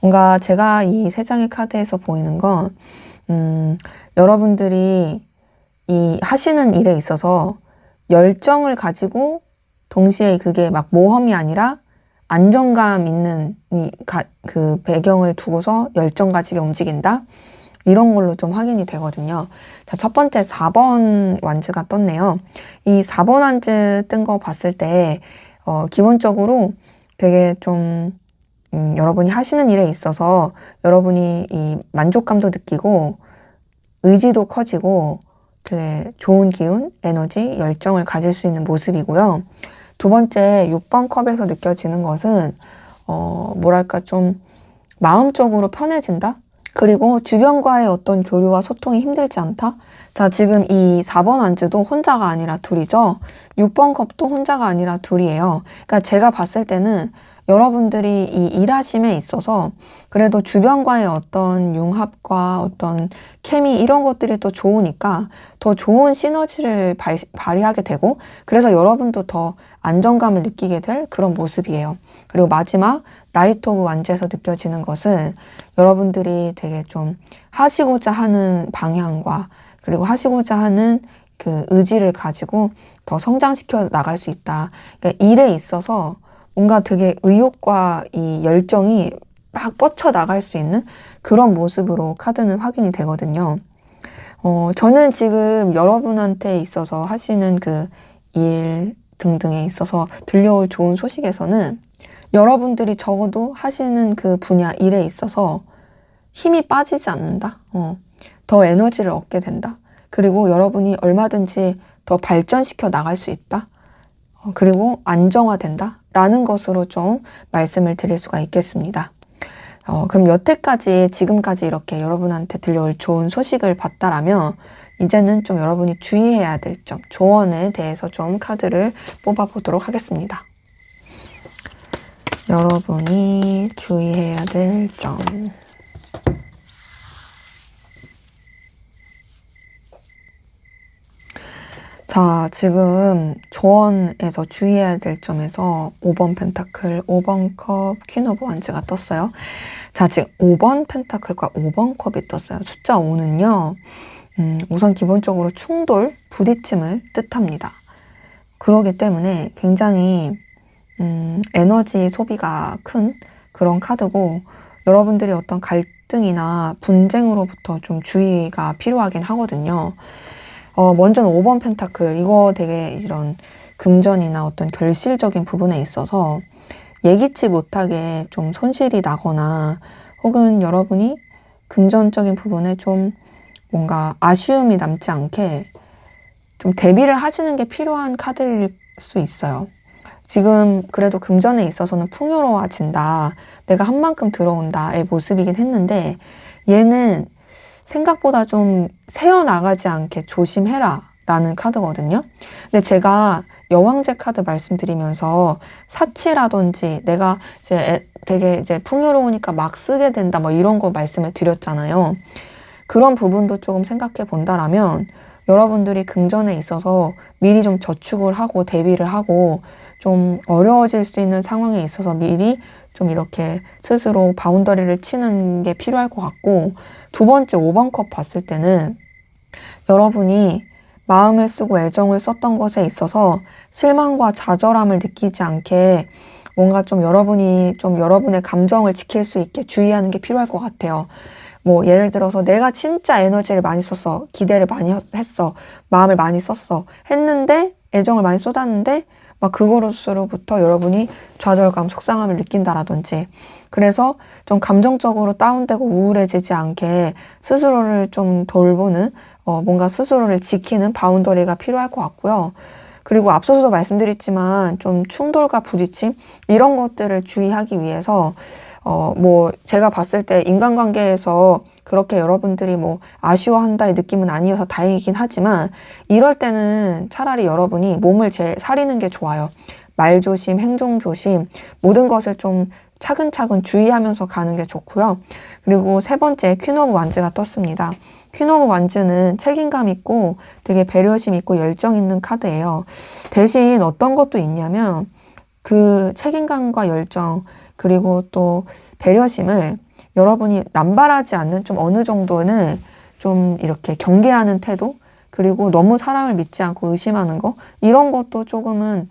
뭔가 제가 이 세 장의 카드에서 보이는 건 여러분들이 이 하시는 일에 있어서 열정을 가지고 동시에 그게 막 모험이 아니라 안정감 있는 그 배경을 두고서 열정 가지게 움직인다. 이런 걸로 좀 확인이 되거든요. 자, 첫 번째 4번 완즈가 떴네요. 이 4번 완즈 뜬 거 봤을 때 기본적으로 되게 좀 여러분이 하시는 일에 있어서 여러분이 이 만족감도 느끼고 의지도 커지고 되게 좋은 기운, 에너지, 열정을 가질 수 있는 모습이고요. 두 번째 6번 컵에서 느껴지는 것은 뭐랄까 좀 마음적으로 편해진다? 그리고 주변과의 어떤 교류와 소통이 힘들지 않다? 자, 지금 이 4번 안즈도 혼자가 아니라 둘이죠. 6번 컵도 혼자가 아니라 둘이에요. 그러니까 제가 봤을 때는 여러분들이 이 일하심에 있어서 그래도 주변과의 어떤 융합과 어떤 케미 이런 것들이 또 좋으니까 더 좋은 시너지를 발휘하게 되고, 그래서 여러분도 더 안정감을 느끼게 될 그런 모습이에요. 그리고 마지막 나이트 오브 완즈에서 느껴지는 것은 여러분들이 되게 좀 하시고자 하는 방향과 그리고 하시고자 하는 그 의지를 가지고 더 성장시켜 나갈 수 있다. 그러니까 일에 있어서 뭔가 되게 의욕과 이 열정이 막 뻗쳐 나갈 수 있는 그런 모습으로 카드는 확인이 되거든요. 저는 지금 여러분한테 있어서 하시는 그 일 등등에 있어서 들려올 좋은 소식에서는 여러분들이 적어도 하시는 그 분야 일에 있어서 힘이 빠지지 않는다. 더 에너지를 얻게 된다. 그리고 여러분이 얼마든지 더 발전시켜 나갈 수 있다. 그리고 안정화된다. 라는 것으로 좀 말씀을 드릴 수가 있겠습니다. 그럼 여태까지 지금까지 이렇게 여러분한테 들려올 좋은 소식을 봤다라면 이제는 좀 여러분이 주의해야 될 점, 조언에 대해서 좀 카드를 뽑아 보도록 하겠습니다. 여러분이 주의해야 될 점. 자, 지금 조언에서 주의해야 될 점에서 5번 펜타클, 5번 컵, 퀸 오브 완즈가 떴어요. 자, 지금 5번 펜타클과 5번 컵이 떴어요. 숫자 5는요. 우선 기본적으로 충돌, 부딪힘을 뜻합니다. 그러기 때문에 굉장히 에너지 소비가 큰 그런 카드고, 여러분들이 어떤 갈등이나 분쟁으로부터 좀 주의가 필요하긴 하거든요. 먼저는 5번 펜타클, 이거 되게 이런 금전이나 어떤 결실적인 부분에 있어서 예기치 못하게 좀 손실이 나거나, 혹은 여러분이 금전적인 부분에 좀 뭔가 아쉬움이 남지 않게 좀 대비를 하시는 게 필요한 카드일 수 있어요. 지금 그래도 금전에 있어서는 풍요로워진다, 내가 한 만큼 들어온다의 모습이긴 했는데, 얘는 생각보다 좀 새어나가지 않게 조심해라 라는 카드거든요. 근데 제가 여왕제 카드 말씀드리면서 사치라든지 내가 이제 되게 이제 풍요로우니까 막 쓰게 된다 뭐 이런 거 말씀을 드렸잖아요. 그런 부분도 조금 생각해 본다라면, 여러분들이 금전에 있어서 미리 좀 저축을 하고 대비를 하고, 좀 어려워질 수 있는 상황에 있어서 미리 좀 이렇게 스스로 바운더리를 치는 게 필요할 것 같고, 두 번째 5번 컵 봤을 때는 여러분이 마음을 쓰고 애정을 썼던 것에 있어서 실망과 좌절함을 느끼지 않게 뭔가 좀 여러분이 좀 여러분의 감정을 지킬 수 있게 주의하는 게 필요할 것 같아요. 뭐 예를 들어서 내가 진짜 에너지를 많이 썼어, 기대를 많이 했어, 마음을 많이 썼어 했는데, 애정을 많이 쏟았는데 막 그거로부터 여러분이 좌절감, 속상함을 느낀다라든지, 그래서 좀 감정적으로 다운되고 우울해지지 않게 스스로를 좀 돌보는, 뭔가 스스로를 지키는 바운더리가 필요할 것 같고요. 그리고 앞서서도 말씀드렸지만 좀 충돌과 부딪힘 이런 것들을 주의하기 위해서 뭐 제가 봤을 때 인간관계에서 그렇게 여러분들이 뭐 아쉬워한다의 느낌은 아니어서 다행이긴 하지만, 이럴 때는 차라리 여러분이 몸을 사리는 게 좋아요. 말 조심, 행동 조심, 모든 것을 좀 차근차근 주의하면서 가는 게 좋고요. 그리고 세 번째 퀸 오브 완즈가 떴습니다. 퀸 오브 완즈는 책임감 있고 되게 배려심 있고 열정 있는 카드예요. 대신 어떤 것도 있냐면, 그 책임감과 열정 그리고 또 배려심을 여러분이 남발하지 않는, 좀 어느 정도는 좀 이렇게 경계하는 태도, 그리고 너무 사람을 믿지 않고 의심하는 거, 이런 것도 조금은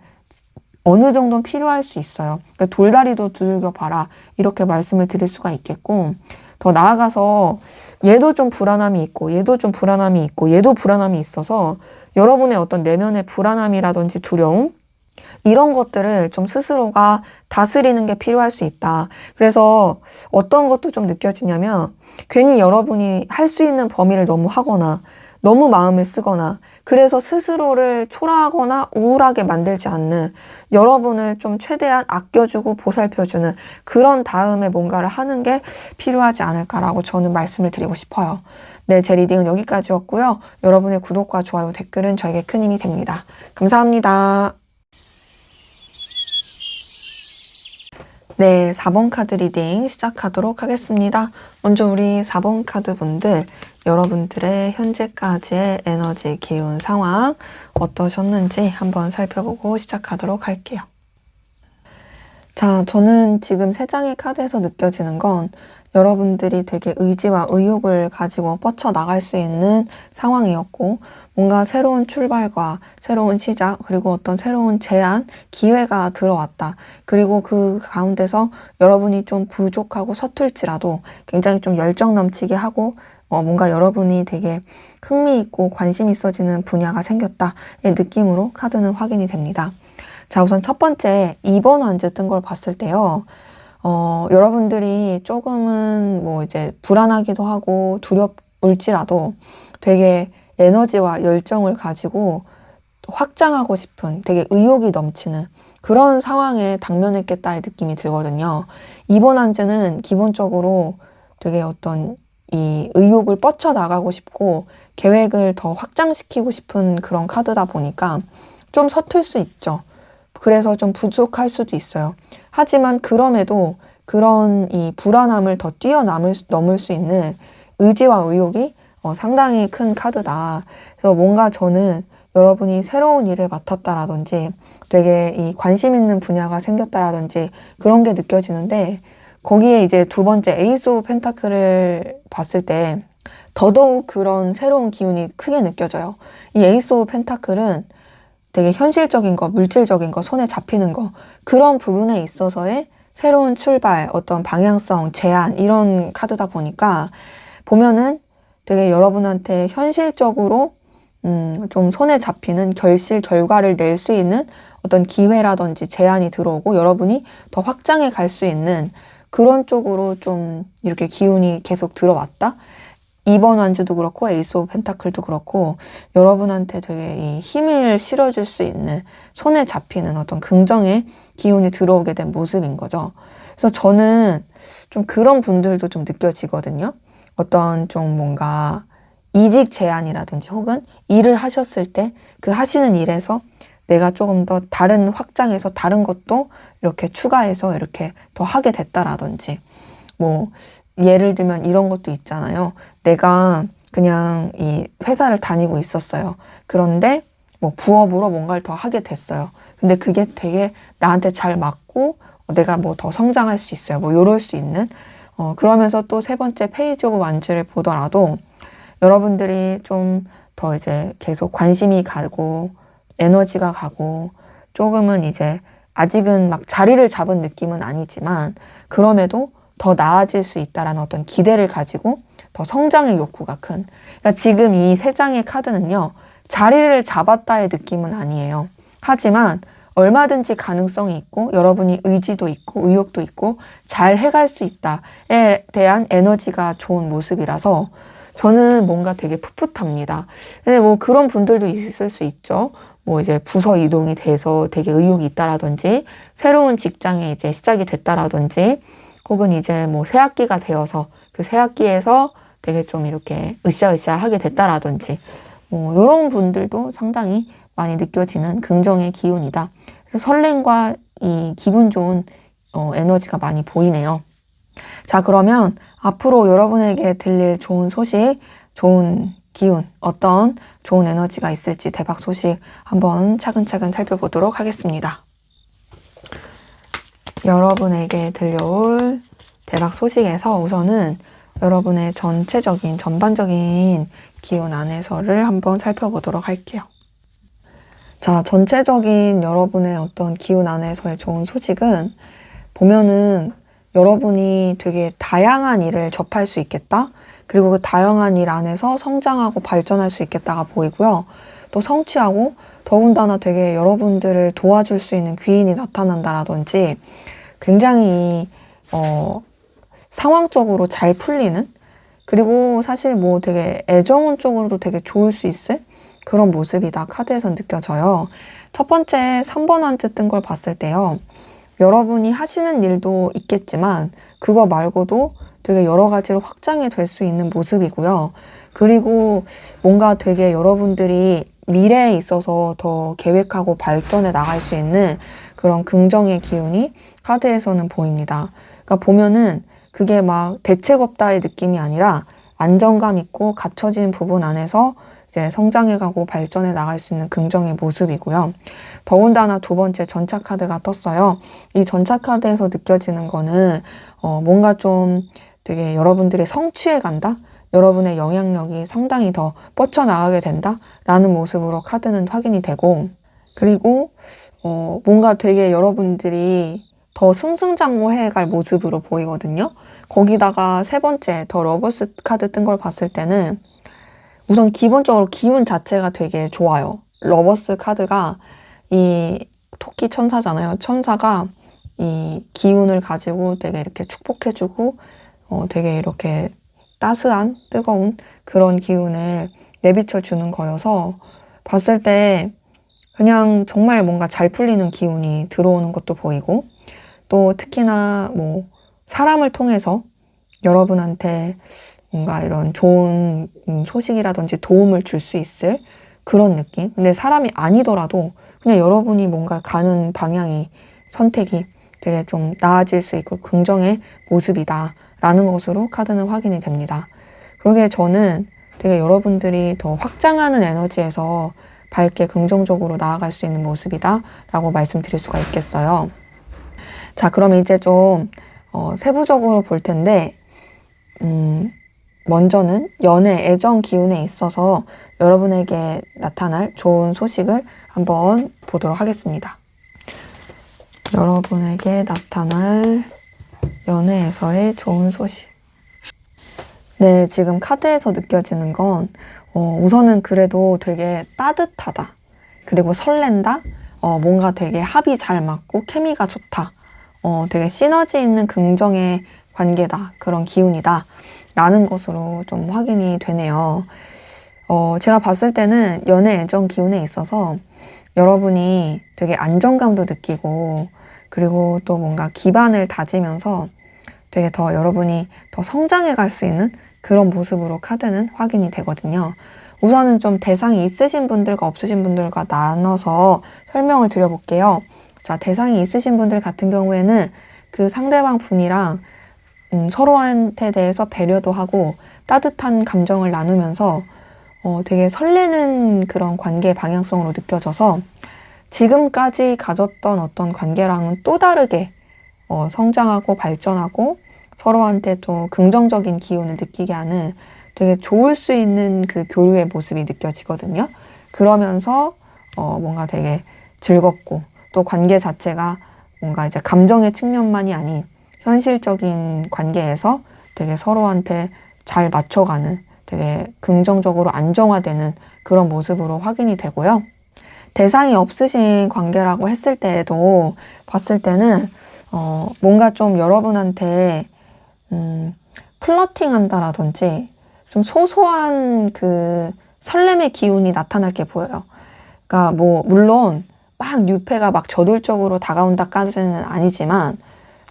어느 정도는 필요할 수 있어요. 그러니까 돌다리도 두들겨 봐라, 이렇게 말씀을 드릴 수가 있겠고, 더 나아가서 얘도 좀 불안함이 있고 얘도 좀 불안함이 있고 얘도 불안함이 있어서 여러분의 어떤 내면의 불안함이라든지 두려움, 이런 것들을 좀 스스로가 다스리는 게 필요할 수 있다. 그래서 어떤 것도 좀 느껴지냐면, 괜히 여러분이 할 수 있는 범위를 너무 하거나 너무 마음을 쓰거나, 그래서 스스로를 초라하거나 우울하게 만들지 않는, 여러분을 좀 최대한 아껴주고 보살펴주는 그런 다음에 뭔가를 하는 게 필요하지 않을까라고 저는 말씀을 드리고 싶어요. 네, 제 리딩은 여기까지였고요. 여러분의 구독과 좋아요, 댓글은 저에게 큰 힘이 됩니다. 감사합니다. 네, 4번 카드 리딩 시작하도록 하겠습니다. 먼저 우리 4번 카드 분들, 여러분들의 현재까지의 에너지, 기운, 상황 어떠셨는지 한번 살펴보고 시작하도록 할게요. 자, 저는 지금 3장의 카드에서 느껴지는 건 여러분들이 되게 의지와 의욕을 가지고 뻗쳐나갈 수 있는 상황이었고, 뭔가 새로운 출발과 새로운 시작, 그리고 어떤 새로운 제안, 기회가 들어왔다. 그리고 그 가운데서 여러분이 좀 부족하고 서툴지라도 굉장히 좀 열정 넘치게 하고, 뭔가 여러분이 되게 흥미있고 관심 있어지는 분야가 생겼다의 느낌으로 카드는 확인이 됩니다. 자, 우선 첫 번째 2번 완즈 뜬 걸 봤을 때요. 여러분들이 조금은 뭐 이제 불안하기도 하고 두렵을지라도 되게 에너지와 열정을 가지고 확장하고 싶은, 되게 의욕이 넘치는 그런 상황에 당면했겠다의 느낌이 들거든요. 2번 완즈는 기본적으로 되게 어떤 이 의욕을 뻗쳐나가고 싶고 계획을 더 확장시키고 싶은 그런 카드다 보니까 좀 서툴 수 있죠. 그래서 좀 부족할 수도 있어요. 하지만 그럼에도 그런 이 불안함을 더 넘을 수 있는 의지와 의욕이 상당히 큰 카드다. 그래서 뭔가 저는 여러분이 새로운 일을 맡았다라든지 되게 이 관심 있는 분야가 생겼다라든지 그런 게 느껴지는데, 거기에 이제 두 번째 에이스 오브 펜타클을 봤을 때 더더욱 그런 새로운 기운이 크게 느껴져요. 이 에이스 오브 펜타클은 되게 현실적인 거, 물질적인 거, 손에 잡히는 거, 그런 부분에 있어서의 새로운 출발, 어떤 방향성, 제안, 이런 카드다 보니까 보면은 되게 여러분한테 현실적으로 좀 손에 잡히는 결과를 낼 수 있는 어떤 기회라든지 제안이 들어오고 여러분이 더 확장해 갈 수 있는 그런 쪽으로 좀 이렇게 기운이 계속 들어왔다? 이번 완즈도 그렇고 에이스 오브 펜타클도 그렇고 여러분한테 되게 이 힘을 실어줄 수 있는, 손에 잡히는 어떤 긍정의 기운이 들어오게 된 모습인 거죠. 그래서 저는 좀 그런 분들도 좀 느껴지거든요. 어떤 좀 뭔가 이직 제안이라든지 혹은 일을 하셨을 때 그 하시는 일에서 내가 조금 더 다른 확장해서 다른 것도 이렇게 추가해서 이렇게 더 하게 됐다라든지, 뭐 예를 들면 이런 것도 있잖아요. 내가 그냥 이 회사를 다니고 있었어요. 그런데 뭐 부업으로 뭔가를 더 하게 됐어요. 근데 그게 되게 나한테 잘 맞고 내가 뭐 더 성장할 수 있어요. 뭐 요럴 수 있는. 그러면서 또 세 번째 페이지 오브 완즈를 보더라도 여러분들이 좀 더 이제 계속 관심이 가고 에너지가 가고 조금은 이제 아직은 막 자리를 잡은 느낌은 아니지만 그럼에도 더 나아질 수 있다라는 어떤 기대를 가지고 더 성장의 욕구가 큰. 그러니까 지금 이 세 장의 카드는요, 자리를 잡았다의 느낌은 아니에요. 하지만 얼마든지 가능성이 있고 여러분이 의지도 있고 의욕도 있고 잘 해갈 수 있다에 대한 에너지가 좋은 모습이라서 저는 뭔가 되게 풋풋합니다. 근데 뭐 그런 분들도 있을 수 있죠. 뭐 이제 부서 이동이 돼서 되게 의욕이 있다라든지 새로운 직장에 이제 시작이 됐다라든지 혹은 이제 뭐 새 학기가 되어서 그 새 학기에서 되게 좀 이렇게 으쌰으쌰 하게 됐다라든지 이런 분들도 상당히 많이 느껴지는 긍정의 기운이다. 그래서 설렘과 이 기분 좋은 에너지가 많이 보이네요. 자, 그러면 앞으로 여러분에게 들릴 좋은 소식, 좋은 기운, 어떤 좋은 에너지가 있을지 대박 소식 한번 차근차근 살펴보도록 하겠습니다. 여러분에게 들려올 대박 소식에서 우선은 여러분의 전반적인 기운 안에서를 한번 살펴보도록 할게요. 자, 전체적인 여러분의 어떤 기운 안에서의 좋은 소식은 보면은 여러분이 되게 다양한 일을 접할 수 있겠다. 그리고 그 다양한 일 안에서 성장하고 발전할 수 있겠다가 보이고요. 또 성취하고 더군다나 되게 여러분들을 도와줄 수 있는 귀인이 나타난다라든지 굉장히 상황적으로 잘 풀리는, 그리고 사실 뭐 되게 애정운 쪽으로도 되게 좋을 수 있을 그런 모습이다 카드에서 느껴져요. 첫 번째 3번 완즈 뜬 걸 봤을 때요. 여러분이 하시는 일도 있겠지만 그거 말고도 되게 여러 가지로 확장이 될 수 있는 모습이고요. 그리고 뭔가 되게 여러분들이 미래에 있어서 더 계획하고 발전해 나갈 수 있는 그런 긍정의 기운이 카드에서는 보입니다. 그러니까 보면은 그게 막 대책 없다의 느낌이 아니라 안정감 있고 갖춰진 부분 안에서 이제 성장해가고 발전해 나갈 수 있는 긍정의 모습이고요. 더군다나 두 번째 전차 카드가 떴어요. 이 전차 카드에서 느껴지는 거는 뭔가 좀 되게 여러분들이 성취해 간다? 여러분의 영향력이 상당히 더 뻗쳐나가게 된다라는 모습으로 카드는 확인이 되고, 그리고 뭔가 되게 여러분들이 더 승승장구해 갈 모습으로 보이거든요. 거기다가 세 번째 더 러버스 카드 뜬 걸 봤을 때는 우선 기본적으로 기운 자체가 되게 좋아요. 러버스 카드가 이 토끼 천사잖아요. 천사가 이 기운을 가지고 되게 이렇게 축복해주고 되게 이렇게 따스한 뜨거운 그런 기운을 내비쳐 주는 거여서 봤을 때 그냥 정말 뭔가 잘 풀리는 기운이 들어오는 것도 보이고, 또 특히나 뭐 사람을 통해서 여러분한테 뭔가 이런 좋은 소식이라든지 도움을 줄 수 있을 그런 느낌. 근데 사람이 아니더라도 그냥 여러분이 뭔가 가는 방향이, 선택이 되게 좀 나아질 수 있고 긍정의 모습이다 라는 것으로 카드는 확인이 됩니다. 그러게 저는 되게 여러분들이 더 확장하는 에너지에서 밝게 긍정적으로 나아갈 수 있는 모습이다 라고 말씀드릴 수가 있겠어요. 자, 그럼 이제 좀 세부적으로 볼 텐데 먼저는 연애, 애정 기운에 있어서 여러분에게 나타날 좋은 소식을 한번 보도록 하겠습니다. 여러분에게 나타날 연애에서의 좋은 소식. 네, 지금 카드에서 느껴지는 건 우선은 그래도 되게 따뜻하다. 그리고 설렌다. 뭔가 되게 합이 잘 맞고 케미가 좋다. 되게 시너지 있는 긍정의 관계다. 그런 기운이다. 라는 것으로 좀 확인이 되네요. 제가 봤을 때는 연애 애정 기운에 있어서 여러분이 되게 안정감도 느끼고 그리고 또 뭔가 기반을 다지면서 되게 더 여러분이 더 성장해 갈 수 있는 그런 모습으로 카드는 확인이 되거든요. 우선은 좀 대상이 있으신 분들과 없으신 분들과 나눠서 설명을 드려볼게요. 자, 대상이 있으신 분들 같은 경우에는 그 상대방 분이랑 서로한테 대해서 배려도 하고 따뜻한 감정을 나누면서 되게 설레는 그런 관계 방향성으로 느껴져서 지금까지 가졌던 어떤 관계랑은 또 다르게 성장하고 발전하고 서로한테 또 긍정적인 기운을 느끼게 하는 되게 좋을 수 있는 그 교류의 모습이 느껴지거든요. 그러면서 뭔가 되게 즐겁고 또 관계 자체가 뭔가 이제 감정의 측면만이 아닌 현실적인 관계에서 되게 서로한테 잘 맞춰가는 되게 긍정적으로 안정화되는 그런 모습으로 확인이 되고요. 대상이 없으신 관계라고 했을 때에도 봤을 때는 뭔가 좀 여러분한테 플러팅 한다라든지 좀 소소한 그 설렘의 기운이 나타날 게 보여요. 그러니까 뭐 물론 막 유패가 막 저돌적으로 다가온다까지는 아니지만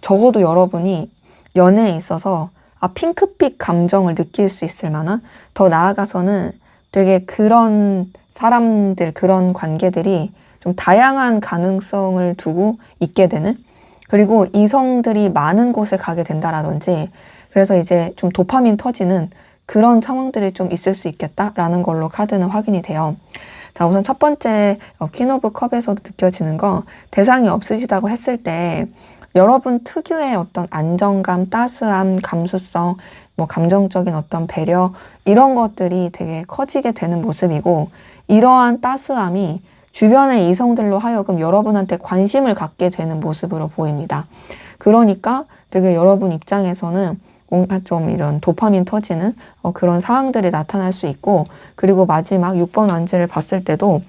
적어도 여러분이 연애에 있어서 핑크빛 감정을 느낄 수 있을 만한 더 나아가서는 되게 그런 사람들, 그런 관계들이 좀 다양한 가능성을 두고 있게 되는 그리고 이성들이 많은 곳에 가게 된다라든지 그래서 이제 좀 도파민 터지는 그런 상황들이 좀 있을 수 있겠다라는 걸로 카드는 확인이 돼요. 자, 우선 첫 번째 퀸 오브 컵에서도 느껴지는 거 대상이 없으시다고 했을 때 여러분 특유의 어떤 안정감, 따스함, 감수성, 뭐 감정적인 어떤 배려 이런 것들이 되게 커지게 되는 모습이고 이러한 따스함이 주변의 이성들로 하여금 여러분한테 관심을 갖게 되는 모습으로 보입니다. 그러니까 되게 여러분 입장에서는 뭔가 좀 이런 도파민 터지는 그런 상황들이 나타날 수 있고 그리고 마지막 6번 완지를 봤을 때도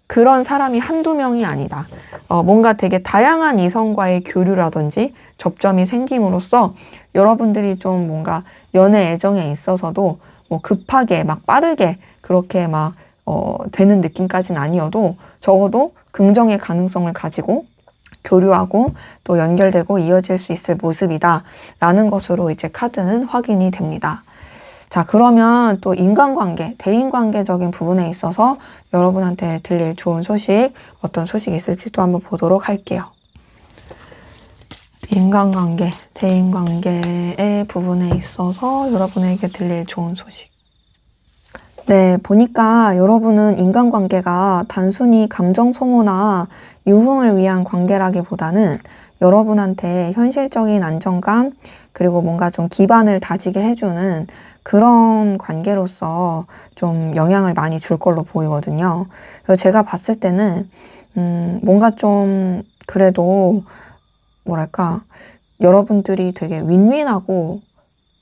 그런 사람이 한두 명이 아니다. 뭔가 되게 다양한 이성과의 교류라든지 접점이 생김으로써 여러분들이 좀 뭔가 연애 애정에 있어서도 뭐 급하게 막 빠르게 그렇게 막 되는 느낌까지는 아니어도 적어도 긍정의 가능성을 가지고 교류하고 또 연결되고 이어질 수 있을 모습이다 라는 것으로 이제 카드는 확인이 됩니다. 자, 그러면 또 인간관계, 대인관계적인 부분에 있어서 여러분한테 들릴 좋은 소식, 어떤 소식이 있을지 또 한번 보도록 할게요. 인간관계, 대인관계의 부분에 있어서 여러분에게 들릴 좋은 소식. 네, 보니까 여러분은 인간관계가 단순히 감정 소모나 유흥을 위한 관계라기보다는 여러분한테 현실적인 안정감, 그리고 뭔가 좀 기반을 다지게 해주는 그런 관계로서 좀 영향을 많이 줄 걸로 보이거든요. 그래서 제가 봤을 때는 뭔가 좀 그래도 뭐랄까 여러분들이 되게 윈윈하고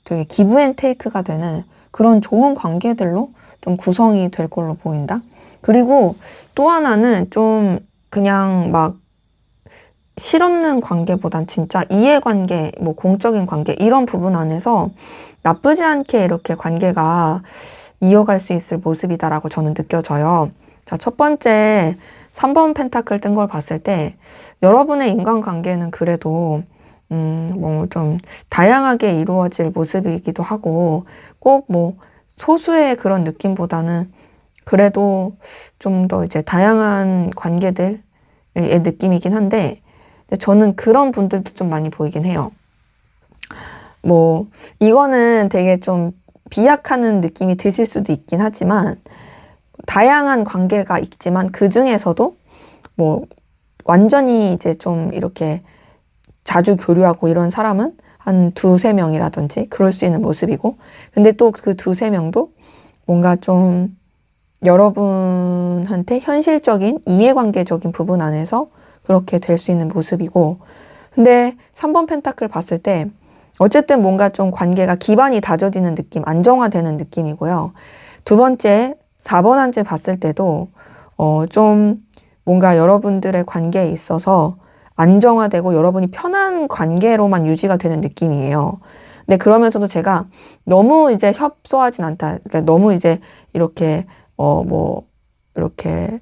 되게 기브 앤 테이크가 되는 그런 좋은 관계들로 좀 구성이 될 걸로 보인다. 그리고 또 하나는 좀 그냥 막 실없는 관계보단 진짜 이해관계, 뭐 공적인 관계 이런 부분 안에서 나쁘지 않게 이렇게 관계가 이어갈 수 있을 모습이다라고 저는 느껴져요. 자, 첫 번째 3번 펜타클 뜬 걸 봤을 때 여러분의 인간관계는 그래도 뭐 좀 다양하게 이루어질 모습이기도 하고 꼭 뭐 소수의 그런 느낌보다는 그래도 좀 더 이제 다양한 관계들의 느낌이긴 한데 저는 그런 분들도 좀 많이 보이긴 해요. 뭐 이거는 되게 좀 비약하는 느낌이 드실 수도 있긴 하지만 다양한 관계가 있지만 그 중에서도 뭐 완전히 이제 좀 이렇게 자주 교류하고 이런 사람은 한 두세 명이라든지 그럴 수 있는 모습이고, 근데 또 그 두세 명도 뭔가 좀 여러분한테 현실적인 이해관계적인 부분 안에서 그렇게 될 수 있는 모습이고, 근데 3번 펜타클 봤을 때 어쨌든 뭔가 좀 관계가 기반이 다져지는 느낌, 안정화되는 느낌이고요. 두 번째 4번 한지 봤을 때도 좀 뭔가 여러분들의 관계에 있어서 안정화되고 여러분이 편한 관계로만 유지가 되는 느낌이에요. 근데 그러면서도 제가 너무 이제 협소하진 않다. 그러니까 너무 이제 이렇게 뭐 이렇게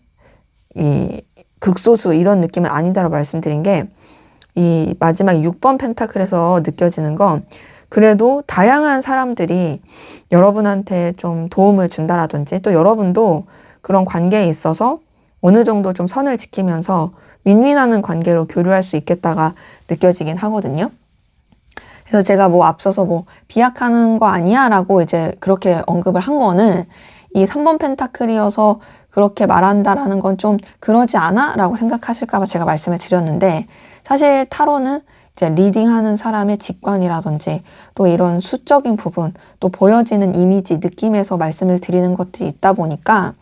이 극소수 이런 느낌은 아니다라고 말씀드린 게, 이 마지막 6번 펜타클에서 느껴지는 건 그래도 다양한 사람들이 여러분한테 좀 도움을 준다라든지, 또 여러분도 그런 관계에 있어서 어느 정도 좀 선을 지키면서 윈윈하는 관계로 교류할 수 있겠다가 느껴지긴 하거든요. 그래서 제가 뭐 앞서서 뭐 비약하는 거 아니야 라고 이제 그렇게 언급을 한 거는, 이 3번 펜타클이어서 그렇게 말한다라는 건 좀 그러지 않아? 라고 생각하실까봐 제가 말씀을 드렸는데, 사실 타로는 이제 리딩하는 사람의 직관이라든지 또 이런 수적인 부분, 또 보여지는 이미지, 느낌에서 말씀을 드리는 것들이 있다 보니까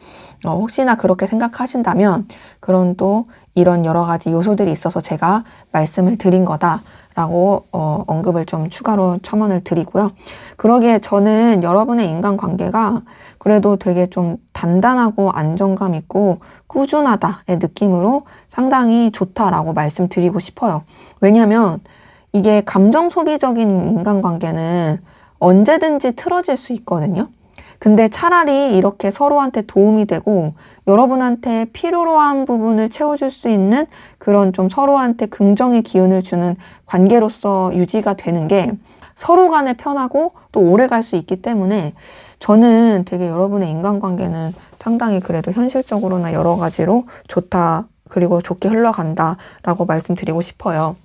혹시나 그렇게 생각하신다면 그런 또 이런 여러 가지 요소들이 있어서 제가 말씀을 드린 거다라고 언급을 좀 추가로 첨언을 드리고요. 그러기에 저는 여러분의 인간관계가 그래도 되게 좀 단단하고 안정감 있고 꾸준하다의 느낌으로 상당히 좋다라고 말씀드리고 싶어요. 왜냐하면 이게 감정 소비적인 인간관계는 언제든지 틀어질 수 있거든요. 근데 차라리 이렇게 서로한테 도움이 되고 여러분한테 필요로 한 부분을 채워줄 수 있는 그런 좀 서로한테 긍정의 기운을 주는 관계로서 유지가 되는 게 서로 간에 편하고 또 오래 갈 수 있기 때문에, 저는 되게 여러분의 인간관계는 상당히 그래도 현실적으로나 여러 가지로 좋다, 그리고 좋게 흘러간다 라고 말씀드리고 싶어요.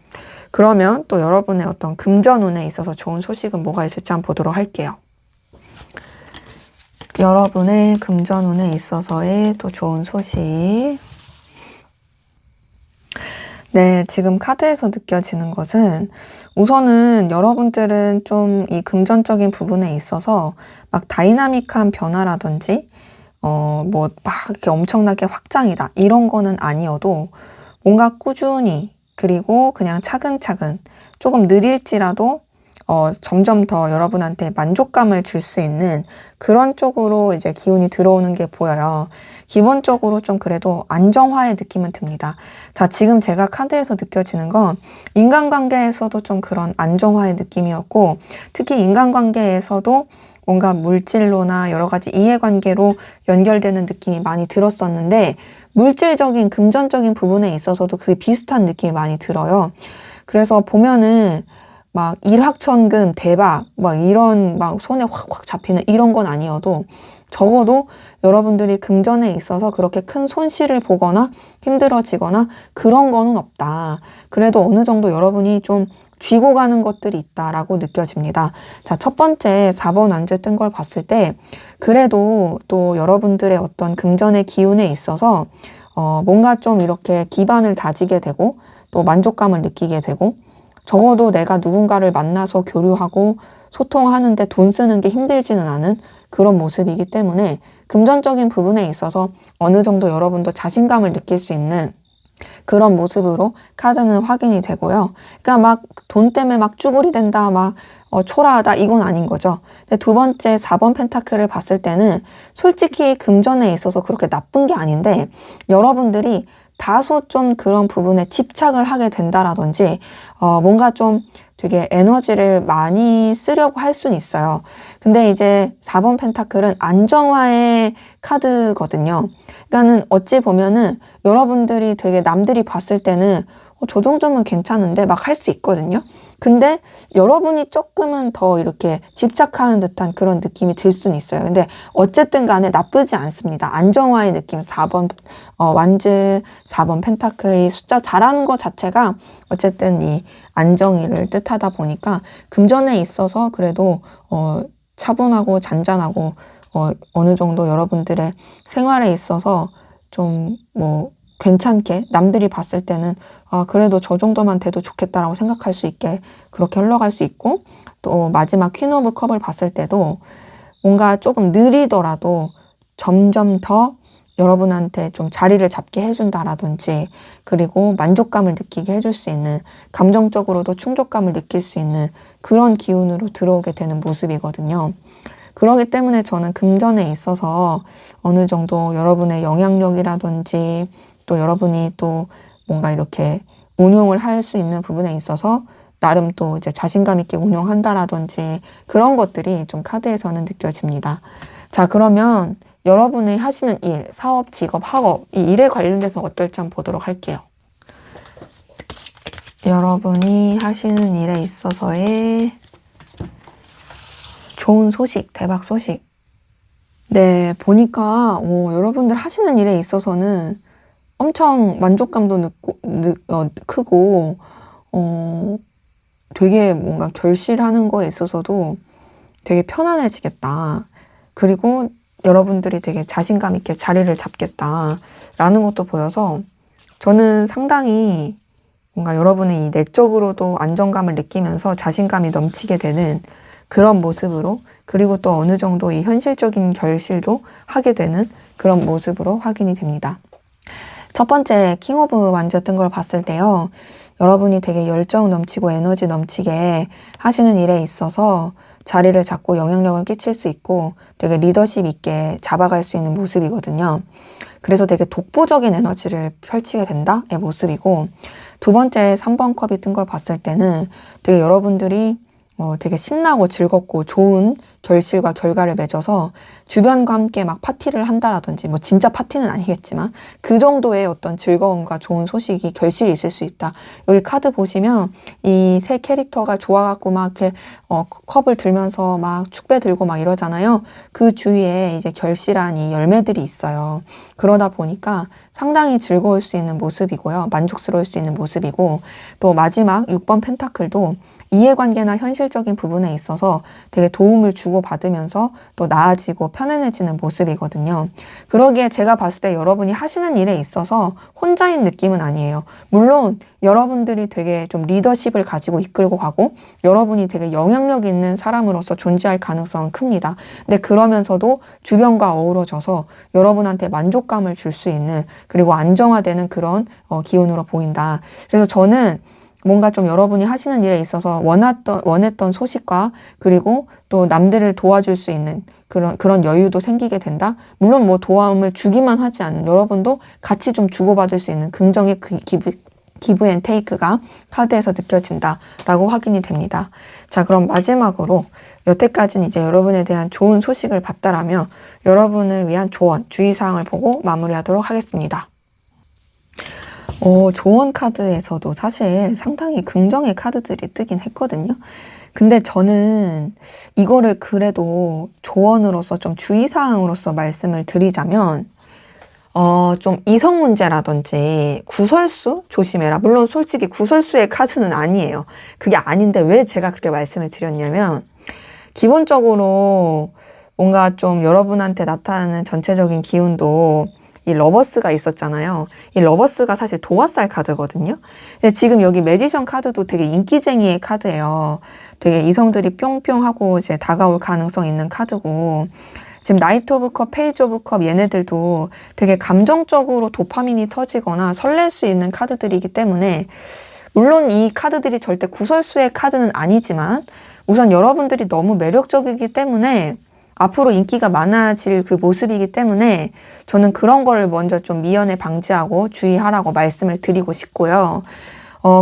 그러면 또 여러분의 어떤 금전운에 있어서 좋은 소식은 뭐가 있을지 한번 보도록 할게요. 여러분의 금전운에 있어서의 또 좋은 소식. 네, 지금 카드에서 느껴지는 것은, 우선은 여러분들은 좀 이 금전적인 부분에 있어서 막 다이나믹한 변화라든지 뭐 막 이렇게 엄청나게 확장이다 이런 거는 아니어도 뭔가 꾸준히, 그리고 그냥 차근차근 조금 느릴지라도 점점 더 여러분한테 만족감을 줄 수 있는 그런 쪽으로 이제 기운이 들어오는 게 보여요. 기본적으로 좀 그래도 안정화의 느낌은 듭니다. 자, 지금 제가 카드에서 느껴지는 건 인간관계에서도 좀 그런 안정화의 느낌이었고, 특히 인간관계에서도 뭔가 물질로나 여러 가지 이해관계로 연결되는 느낌이 많이 들었었는데, 물질적인 금전적인 부분에 있어서도 그 비슷한 느낌이 많이 들어요. 그래서 보면은 막 일확천금 대박 막 이런 막 손에 확확 잡히는 이런 건 아니어도 적어도 여러분들이 금전에 있어서 그렇게 큰 손실을 보거나 힘들어지거나 그런 거는 없다. 그래도 어느 정도 여러분이 좀 쥐고 가는 것들이 있다라고 느껴집니다. 자, 첫 번째 4번 안제 뜬 걸 봤을 때 그래도 또 여러분들의 어떤 금전의 기운에 있어서 뭔가 좀 이렇게 기반을 다지게 되고 또 만족감을 느끼게 되고, 적어도 내가 누군가를 만나서 교류하고 소통하는데 돈 쓰는 게 힘들지는 않은 그런 모습이기 때문에 금전적인 부분에 있어서 어느 정도 여러분도 자신감을 느낄 수 있는 그런 모습으로 카드는 확인이 되고요. 그러니까 막 돈 때문에 막 쭈구리 된다, 막 초라하다 이건 아닌 거죠. 근데 두 번째 4번 펜타클을 봤을 때는 솔직히 금전에 있어서 그렇게 나쁜 게 아닌데, 여러분들이 다소 좀 그런 부분에 집착을 하게 된다라든지 뭔가 좀 되게 에너지를 많이 쓰려고 할 수는 있어요. 근데 이제 4번 펜타클은 안정화의 카드거든요. 그러니까는 어찌 보면은 여러분들이 되게 남들이 봤을 때는 저 정도면 괜찮은데 막 할 수 있거든요. 근데 여러분이 조금은 더 이렇게 집착하는 듯한 그런 느낌이 들 수는 있어요. 근데 어쨌든 간에 나쁘지 않습니다. 안정화의 느낌, 4번 완즈, 4번 펜타클이 숫자 잘하는 것 자체가 어쨌든 이 안정의를 뜻하다 보니까 금전에 있어서 그래도 차분하고 잔잔하고 어느 정도 여러분들의 생활에 있어서 좀 괜찮게 남들이 봤을 때는 그래도 저 정도만 돼도 좋겠다라고 생각할 수 있게 그렇게 흘러갈 수 있고, 또 마지막 퀸 오브 컵을 봤을 때도 뭔가 조금 느리더라도 점점 더 여러분한테 좀 자리를 잡게 해준다라든지, 그리고 만족감을 느끼게 해줄 수 있는, 감정적으로도 충족감을 느낄 수 있는 그런 기운으로 들어오게 되는 모습이거든요. 그렇기 때문에 저는 금전에 있어서 어느 정도 여러분의 영향력이라든지, 또 여러분이 또 뭔가 이렇게 운용을 할 수 있는 부분에 있어서 나름 또 이제 자신감 있게 운용한다라든지 그런 것들이 좀 카드에서는 느껴집니다. 자, 그러면 여러분이 하시는 일, 사업, 직업, 학업, 이 일에 관련돼서 어떨지 한번 보도록 할게요. 여러분이 하시는 일에 있어서의 좋은 소식, 대박 소식. 네, 보니까 여러분들 하시는 일에 있어서는 엄청 만족감도 크고 되게 뭔가 결실하는 거에 있어서도 되게 편안해지겠다. 그리고 여러분들이 되게 자신감 있게 자리를 잡겠다라는 것도 보여서 저는 상당히 뭔가 여러분이 내적으로도 안정감을 느끼면서 자신감이 넘치게 되는 그런 모습으로, 그리고 또 어느 정도 이 현실적인 결실도 하게 되는 그런 모습으로 확인이 됩니다. 첫 번째 킹 오브 완즈였던 걸 봤을 때요. 여러분이 되게 열정 넘치고 에너지 넘치게 하시는 일에 있어서 자리를 잡고 영향력을 끼칠 수 있고 되게 리더십 있게 잡아갈 수 있는 모습이거든요. 그래서 되게 독보적인 에너지를 펼치게 된다의 모습이고, 두 번째 3번 컵이 뜬 걸 봤을 때는 되게 여러분들이 되게 신나고 즐겁고 좋은 결실과 결과를 맺어서 주변과 함께 막 파티를 한다라든지, 진짜 파티는 아니겠지만 그 정도의 어떤 즐거움과 좋은 소식이 결실이 있을 수 있다. 여기 카드 보시면 이 세 캐릭터가 좋아갖고 막 이렇게 컵을 들면서 막 축배 들고 막 이러잖아요. 그 주위에 이제 결실한 이 열매들이 있어요. 그러다 보니까 상당히 즐거울 수 있는 모습이고요. 만족스러울 수 있는 모습이고, 또 마지막 6번 펜타클도 이해관계나 현실적인 부분에 있어서 되게 도움을 주고받으면서 또 나아지고 편안해지는 모습이거든요. 그러기에 제가 봤을 때 여러분이 하시는 일에 있어서 혼자인 느낌은 아니에요. 물론 여러분들이 되게 좀 리더십을 가지고 이끌고 가고 여러분이 되게 영향력 있는 사람으로서 존재할 가능성은 큽니다. 근데 그러면서도 주변과 어우러져서 여러분한테 만족감을 줄 수 있는, 그리고 안정화되는 그런 기운으로 보인다. 그래서 저는 뭔가 좀 여러분이 하시는 일에 있어서 원했던 소식과, 그리고 또 남들을 도와줄 수 있는 그런 여유도 생기게 된다. 물론 도움을 주기만 하지 않는, 여러분도 같이 좀 주고받을 수 있는 긍정의 기브 앤 테이크가 카드에서 느껴진다라고 확인이 됩니다. 자, 그럼 마지막으로 여태까지는 이제 여러분에 대한 좋은 소식을 봤다라면 여러분을 위한 조언, 주의사항을 보고 마무리하도록 하겠습니다. 조언 카드에서도 사실 상당히 긍정의 카드들이 뜨긴 했거든요. 근데 저는 이거를 그래도 조언으로서 좀 주의사항으로서 말씀을 드리자면, 좀 이성 문제라든지 구설수 조심해라. 물론 솔직히 구설수의 카드는 아니에요. 그게 아닌데 왜 제가 그렇게 말씀을 드렸냐면, 기본적으로 뭔가 좀 여러분한테 나타나는 전체적인 기운도 이 러버스가 있었잖아요. 이 러버스가 사실 도화살 카드거든요. 근데 지금 여기 매지션 카드도 되게 인기쟁이의 카드예요. 되게 이성들이 뿅뿅하고 이제 다가올 가능성 있는 카드고, 지금 나이트 오브 컵, 페이지 오브 컵 얘네들도 되게 감정적으로 도파민이 터지거나 설렐 수 있는 카드들이기 때문에, 물론 이 카드들이 절대 구설수의 카드는 아니지만 우선 여러분들이 너무 매력적이기 때문에 앞으로 인기가 많아질 그 모습이기 때문에 저는 그런 걸 먼저 좀 미연에 방지하고 주의하라고 말씀을 드리고 싶고요.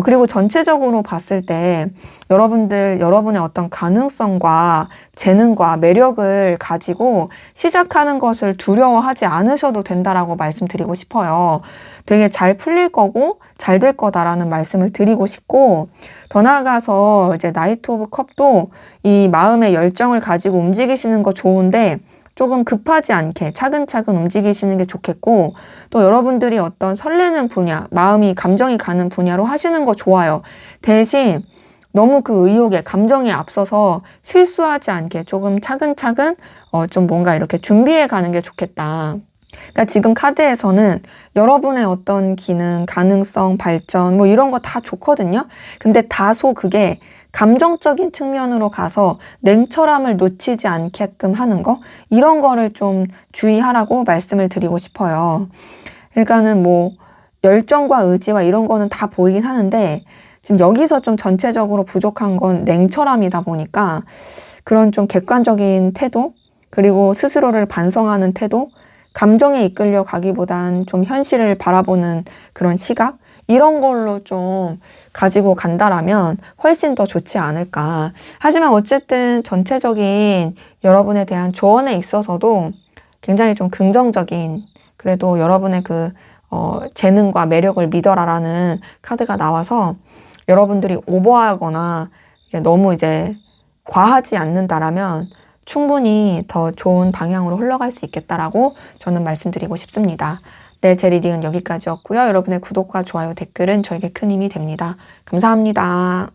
그리고 전체적으로 봤을 때 여러분의 어떤 가능성과 재능과 매력을 가지고 시작하는 것을 두려워하지 않으셔도 된다라고 말씀드리고 싶어요. 되게 잘 풀릴 거고 잘 될 거다라는 말씀을 드리고 싶고, 더 나아가서 이제 나이트 오브 컵도 이 마음의 열정을 가지고 움직이시는 거 좋은데 조금 급하지 않게 차근차근 움직이시는 게 좋겠고, 또 여러분들이 어떤 설레는 분야, 감정이 가는 분야로 하시는 거 좋아요. 대신 너무 그 의욕에 감정에 앞서서 실수하지 않게 조금 차근차근 좀 뭔가 이렇게 준비해 가는 게 좋겠다. 그러니까 지금 카드에서는 여러분의 어떤 기능, 가능성, 발전 뭐 이런 거 다 좋거든요. 근데 다소 그게 감정적인 측면으로 가서 냉철함을 놓치지 않게끔 하는 거, 이런 거를 좀 주의하라고 말씀을 드리고 싶어요. 그러니까는 뭐 열정과 의지와 이런 거는 다 보이긴 하는데 지금 여기서 좀 전체적으로 부족한 건 냉철함이다 보니까 그런 좀 객관적인 태도, 그리고 스스로를 반성하는 태도, 감정에 이끌려 가기보단 좀 현실을 바라보는 그런 시각, 이런 걸로 좀 가지고 간다라면 훨씬 더 좋지 않을까. 하지만 어쨌든 전체적인 여러분에 대한 조언에 있어서도 굉장히 좀 긍정적인, 그래도 여러분의 그 재능과 매력을 믿어라라는 카드가 나와서 여러분들이 오버하거나 너무 이제 과하지 않는다라면 충분히 더 좋은 방향으로 흘러갈 수 있겠다라고 저는 말씀드리고 싶습니다. 네, 제 리딩은 여기까지였고요. 여러분의 구독과 좋아요, 댓글은 저에게 큰 힘이 됩니다. 감사합니다.